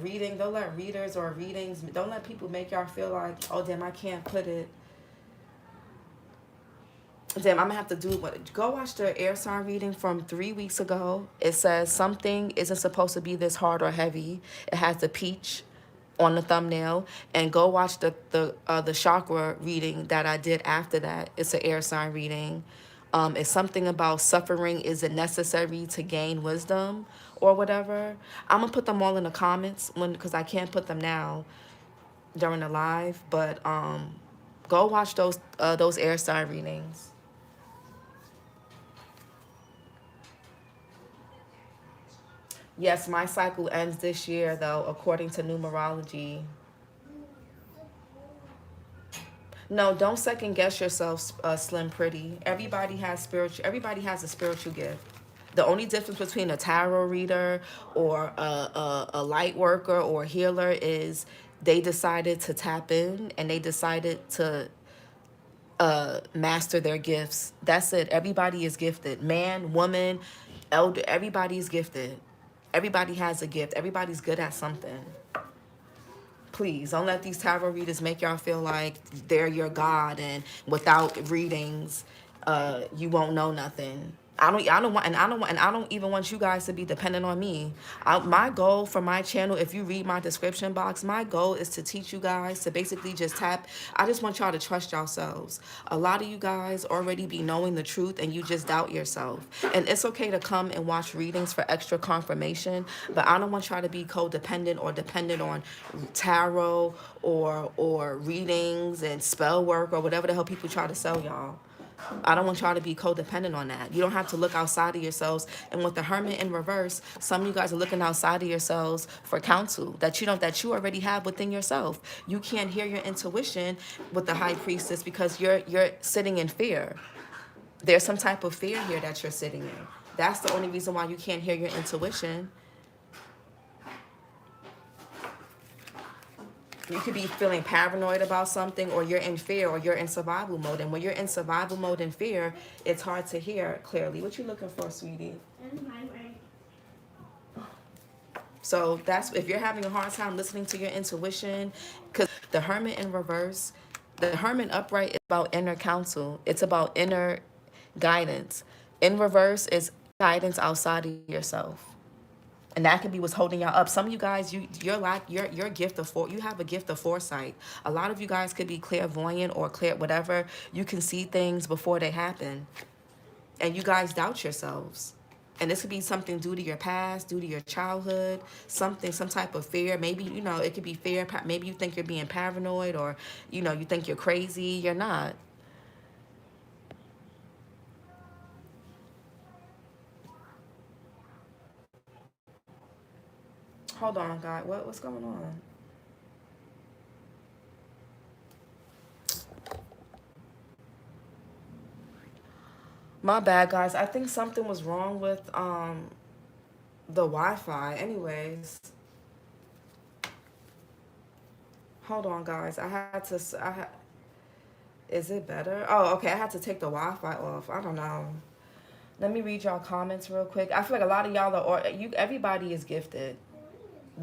readers or readings, don't let people make y'all feel like, oh damn, I can't put it. Damn, I'm gonna have to do what? Go watch the air sign reading from 3 weeks ago. It says something isn't supposed to be this hard or heavy. It has the peach on the thumbnail. And go watch the chakra reading that I did after that. It's an air sign reading. It's something about suffering isn't necessary to gain wisdom or whatever. I'm gonna put them all in the comments because I can't put them now during the live. But go watch those air sign readings. Yes, my cycle ends this year though, according to numerology. No, don't second guess yourself, Slim Pretty. Everybody has a spiritual gift. The only difference between a tarot reader or a light worker or a healer is they decided to tap in and they decided to master their gifts. That's it. Everybody is gifted. Man, woman, elder, everybody is gifted. Everybody has a gift. Everybody's good at something. Please don't let these tarot readers make y'all feel like they're your god and without readings, you won't know nothing. I don't even want you guys to be dependent on me. My goal for my channel, if you read my description box, my goal is to teach you guys to basically just tap. I just want y'all to trust yourselves. A lot of you guys already be knowing the truth and you just doubt yourself. And it's okay to come and watch readings for extra confirmation, but I don't want y'all to be codependent or dependent on tarot or readings and spell work or whatever the hell people try to sell y'all. I don't want y'all to be codependent on that. You don't have to look outside of yourselves. And with the Hermit in reverse, some of you guys are looking outside of yourselves for counsel that you already have within yourself. You can't hear your intuition with the High Priestess because you're sitting in fear. There's some type of fear here that you're sitting in. That's the only reason why you can't hear your intuition. You could be feeling paranoid about something, or you're in fear, or you're in survival mode. And when you're in survival mode and fear, it's hard to hear clearly. What you looking for, sweetie? So that's if you're having a hard time listening to your intuition, because the Hermit in reverse, the Hermit upright is about inner counsel. It's about inner guidance. In reverse is guidance outside of yourself. And that could be what's holding y'all up. Some of you guys, your gift of you have a gift of foresight. A lot of you guys could be clairvoyant or whatever. You can see things before they happen, and you guys doubt yourselves. And this could be something due to your past, due to your childhood, some type of fear. Maybe it could be fear. Maybe you think you're being paranoid, or you think you're crazy. You're not. Hold on, guy. What's going on? My bad, guys. I think something was wrong with the Wi-Fi. Anyways, hold on, guys. Is it better? Oh, okay. I had to take the Wi-Fi off. I don't know. Let me read y'all comments real quick. I feel like a lot of y'all everybody is gifted.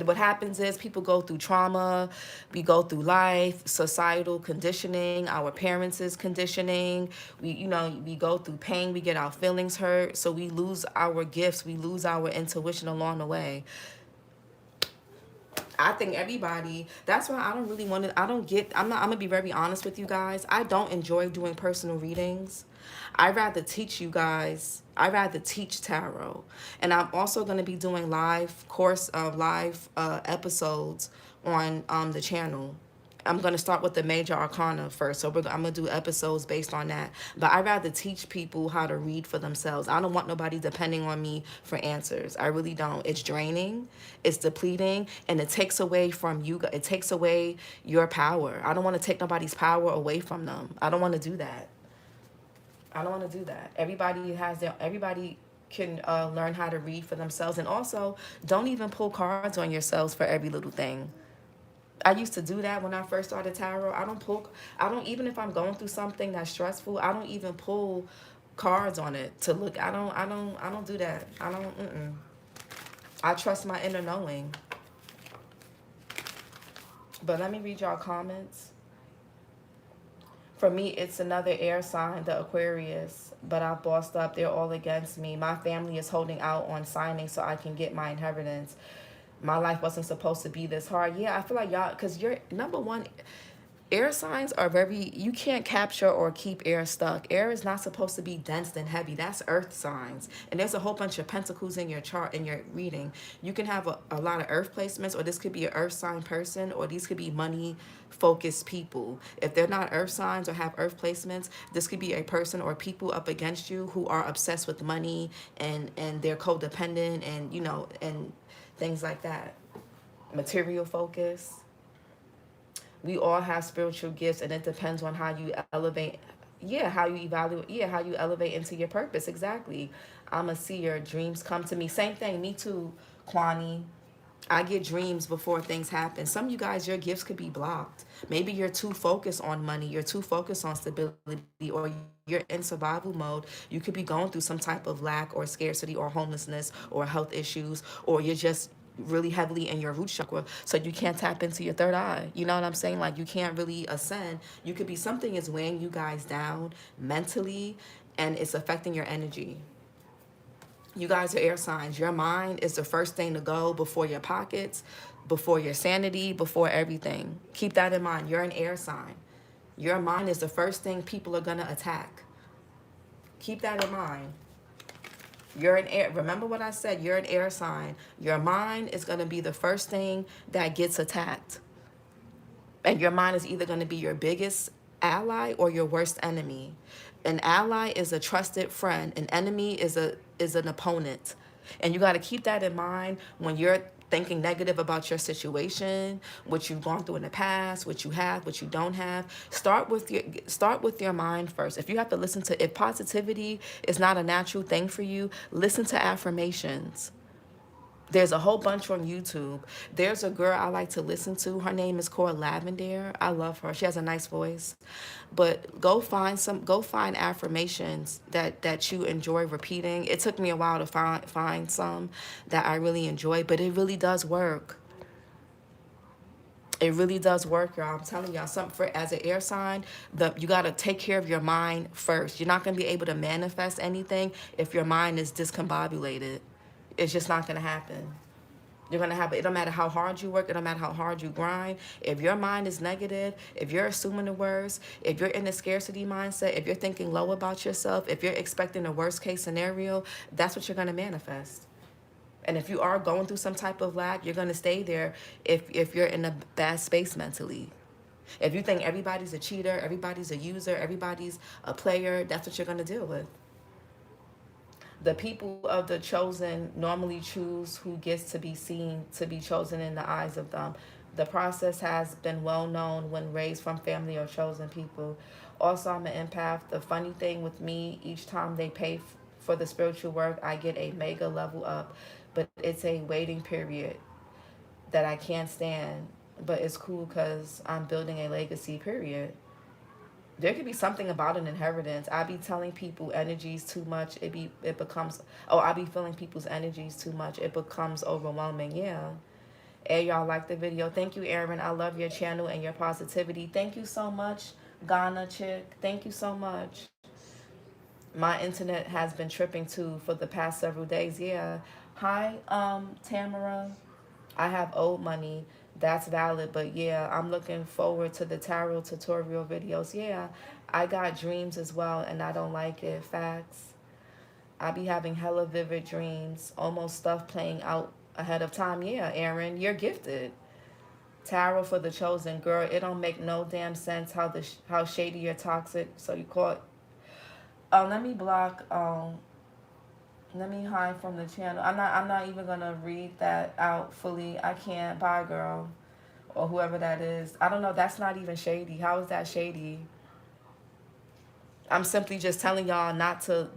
What happens is people go through trauma, we go through life, societal conditioning, our parents' conditioning, we go through pain, we get our feelings hurt, so we lose our gifts, we lose our intuition along the way. I think everybody, that's why I don't really want to, I'm going to be very honest with you guys. I don't enjoy doing personal readings. I'd rather teach you guys. I'd rather teach tarot. And I'm also going to be doing live episodes on the channel. I'm going to start with the major arcana first. So I'm going to do episodes based on that. But I'd rather teach people how to read for themselves. I don't want nobody depending on me for answers. I really don't. It's draining. It's depleting. And it takes away from you. It takes away your power. I don't want to take nobody's power away from them. I don't want to do that. I don't want to do that. Everybody can learn how to read for themselves. And also, don't even pull cards on yourselves for every little thing. I used to do that when I first started tarot. Even if I'm going through something that's stressful, I don't even pull cards on it to look. I don't do that. I trust my inner knowing. But let me read y'all comments. For me, it's another air sign, the Aquarius, but I've bossed up. They're all against me. My family is holding out on signing so I can get my inheritance. My life wasn't supposed to be this hard. Yeah, I feel like y'all, because you're, number one, Air signs are very, you can't capture or keep air stuck. Air is not supposed to be dense and heavy. That's earth signs. And there's a whole bunch of pentacles in your chart, in your reading. You can have a lot of earth placements, or this could be an earth sign person, or these could be money focused people. If they're not earth signs or have earth placements, this could be a person or people up against you who are obsessed with money, and they're codependent, and you know, and things like that. Material focus. We all have spiritual gifts, and it depends on how you elevate. Yeah, how you evaluate. Yeah, how you elevate into your purpose. Exactly. I'm a seer. Dreams come to me. Same thing. Me too, Kwani. I get dreams before things happen. Some of you guys, your gifts could be blocked. Maybe you're too focused on money. You're too focused on stability, or you're in survival mode. You could be going through some type of lack or scarcity or homelessness or health issues, or you're just really heavily in your root chakra, so you can't tap into your third eye. You know what I'm saying? Like, you can't really ascend. You could be, something is weighing you guys down mentally, and it's affecting your energy. You guys are air signs. Your mind is the first thing to go before your pockets, before your sanity, before everything. Keep that in mind. You're an air sign. Your mind is the first thing people are going to attack. Keep that in mind. You're an air. Remember what I said. You're an air sign. Your mind is going to be the first thing that gets attacked. And your mind is either going to be your biggest ally or your worst enemy. An ally is a trusted friend. An enemy is an opponent. And you got to keep that in mind when you're thinking negative about your situation, what you've gone through in the past, what you have, what you don't have. Start with your mind first. If you have to listen to, if positivity is not a natural thing for you, listen to affirmations. There's a whole bunch on YouTube. There's a girl I like to listen to. Her name is called Lavender. I love her. She has a nice voice. But go find affirmations that you enjoy repeating. It took me a while to find some that I really enjoy, but it really does work. It really does work, y'all. I'm telling y'all, as an air sign, you got to take care of your mind first. You're not going to be able to manifest anything if your mind is discombobulated. It's just not going to happen. You're going to have, it don't matter how hard you work, it don't matter how hard you grind. If your mind is negative, if you're assuming the worst, if you're in a scarcity mindset, if you're thinking low about yourself, if you're expecting a worst case scenario, that's what you're going to manifest. And if you are going through some type of lack, you're going to stay there if you're in a bad space mentally. If you think everybody's a cheater, everybody's a user, everybody's a player, that's what you're going to deal with. The people of the chosen normally choose who gets to be seen, to be chosen in the eyes of them. The process has been well known when raised from family or chosen people. Also, I'm an empath. The funny thing with me, each time they pay for the spiritual work, I get a mega level up. But it's a waiting period that I can't stand. But it's cool because I'm building a legacy, period. There could be something about an inheritance. I be telling people energies too much. It becomes, oh, I be feeling people's energies too much. It becomes overwhelming. Yeah. Hey, y'all like the video. Thank you, Aaron. I love your channel and your positivity. Thank you so much, Ghana chick. Thank you so much. My internet has been tripping too for the past several days. Yeah. Hi, Tamara. I have old money. That's valid, but yeah, I'm looking forward to the tarot tutorial videos. Yeah, I got dreams as well, and I don't like it. Facts. I be having hella vivid dreams, almost stuff playing out ahead of time. Yeah, Aaron, you're gifted. Tarot for the chosen. Girl, it don't make no damn sense how shady you're toxic. So you call it. Let me block. Let me hide from the channel. I'm not even gonna read that out fully. I can't. Bye, girl. Or whoever that is. I don't know. That's not even shady. How is that shady? I'm simply just telling y'all not to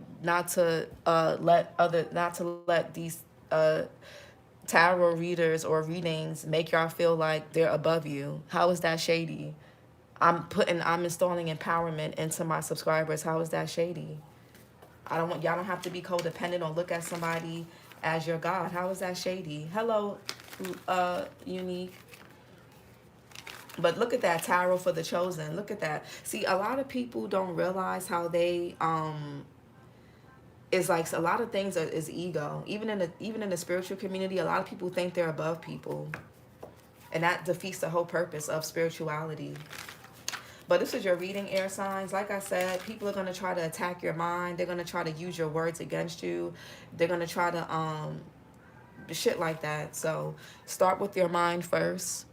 let these tarot readers or readings make y'all feel like they're above you. How is that shady? I'm installing empowerment into my subscribers. How is that shady? Y'all don't have to be codependent or look at somebody as your God. How is that shady? Hello, Unique. But look at that, tarot for the chosen. Look at that. See, a lot of people don't realize how they it's like a lot of things is ego. Even in the spiritual community, a lot of people think they're above people, and that defeats the whole purpose of spirituality. But this is your reading, air signs. Like I said, people are going to try to attack your mind. They're going to try to use your words against you. They're going to try to shit like that. So start with your mind first.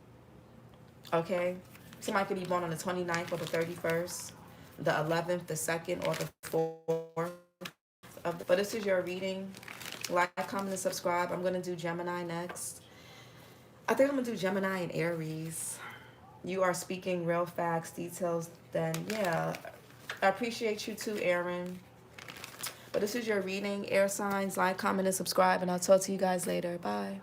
Okay? Somebody could be born on the 29th or the 31st, the 11th, the 2nd, or the 4th. But this is your reading. Like, comment, and subscribe. I'm going to do Gemini next. I think I'm going to do Gemini and Aries. You are speaking real facts, details, then yeah. I appreciate you too, Aaron. But this is your reading, air signs. Like, comment, and subscribe, and I'll talk to you guys later. Bye.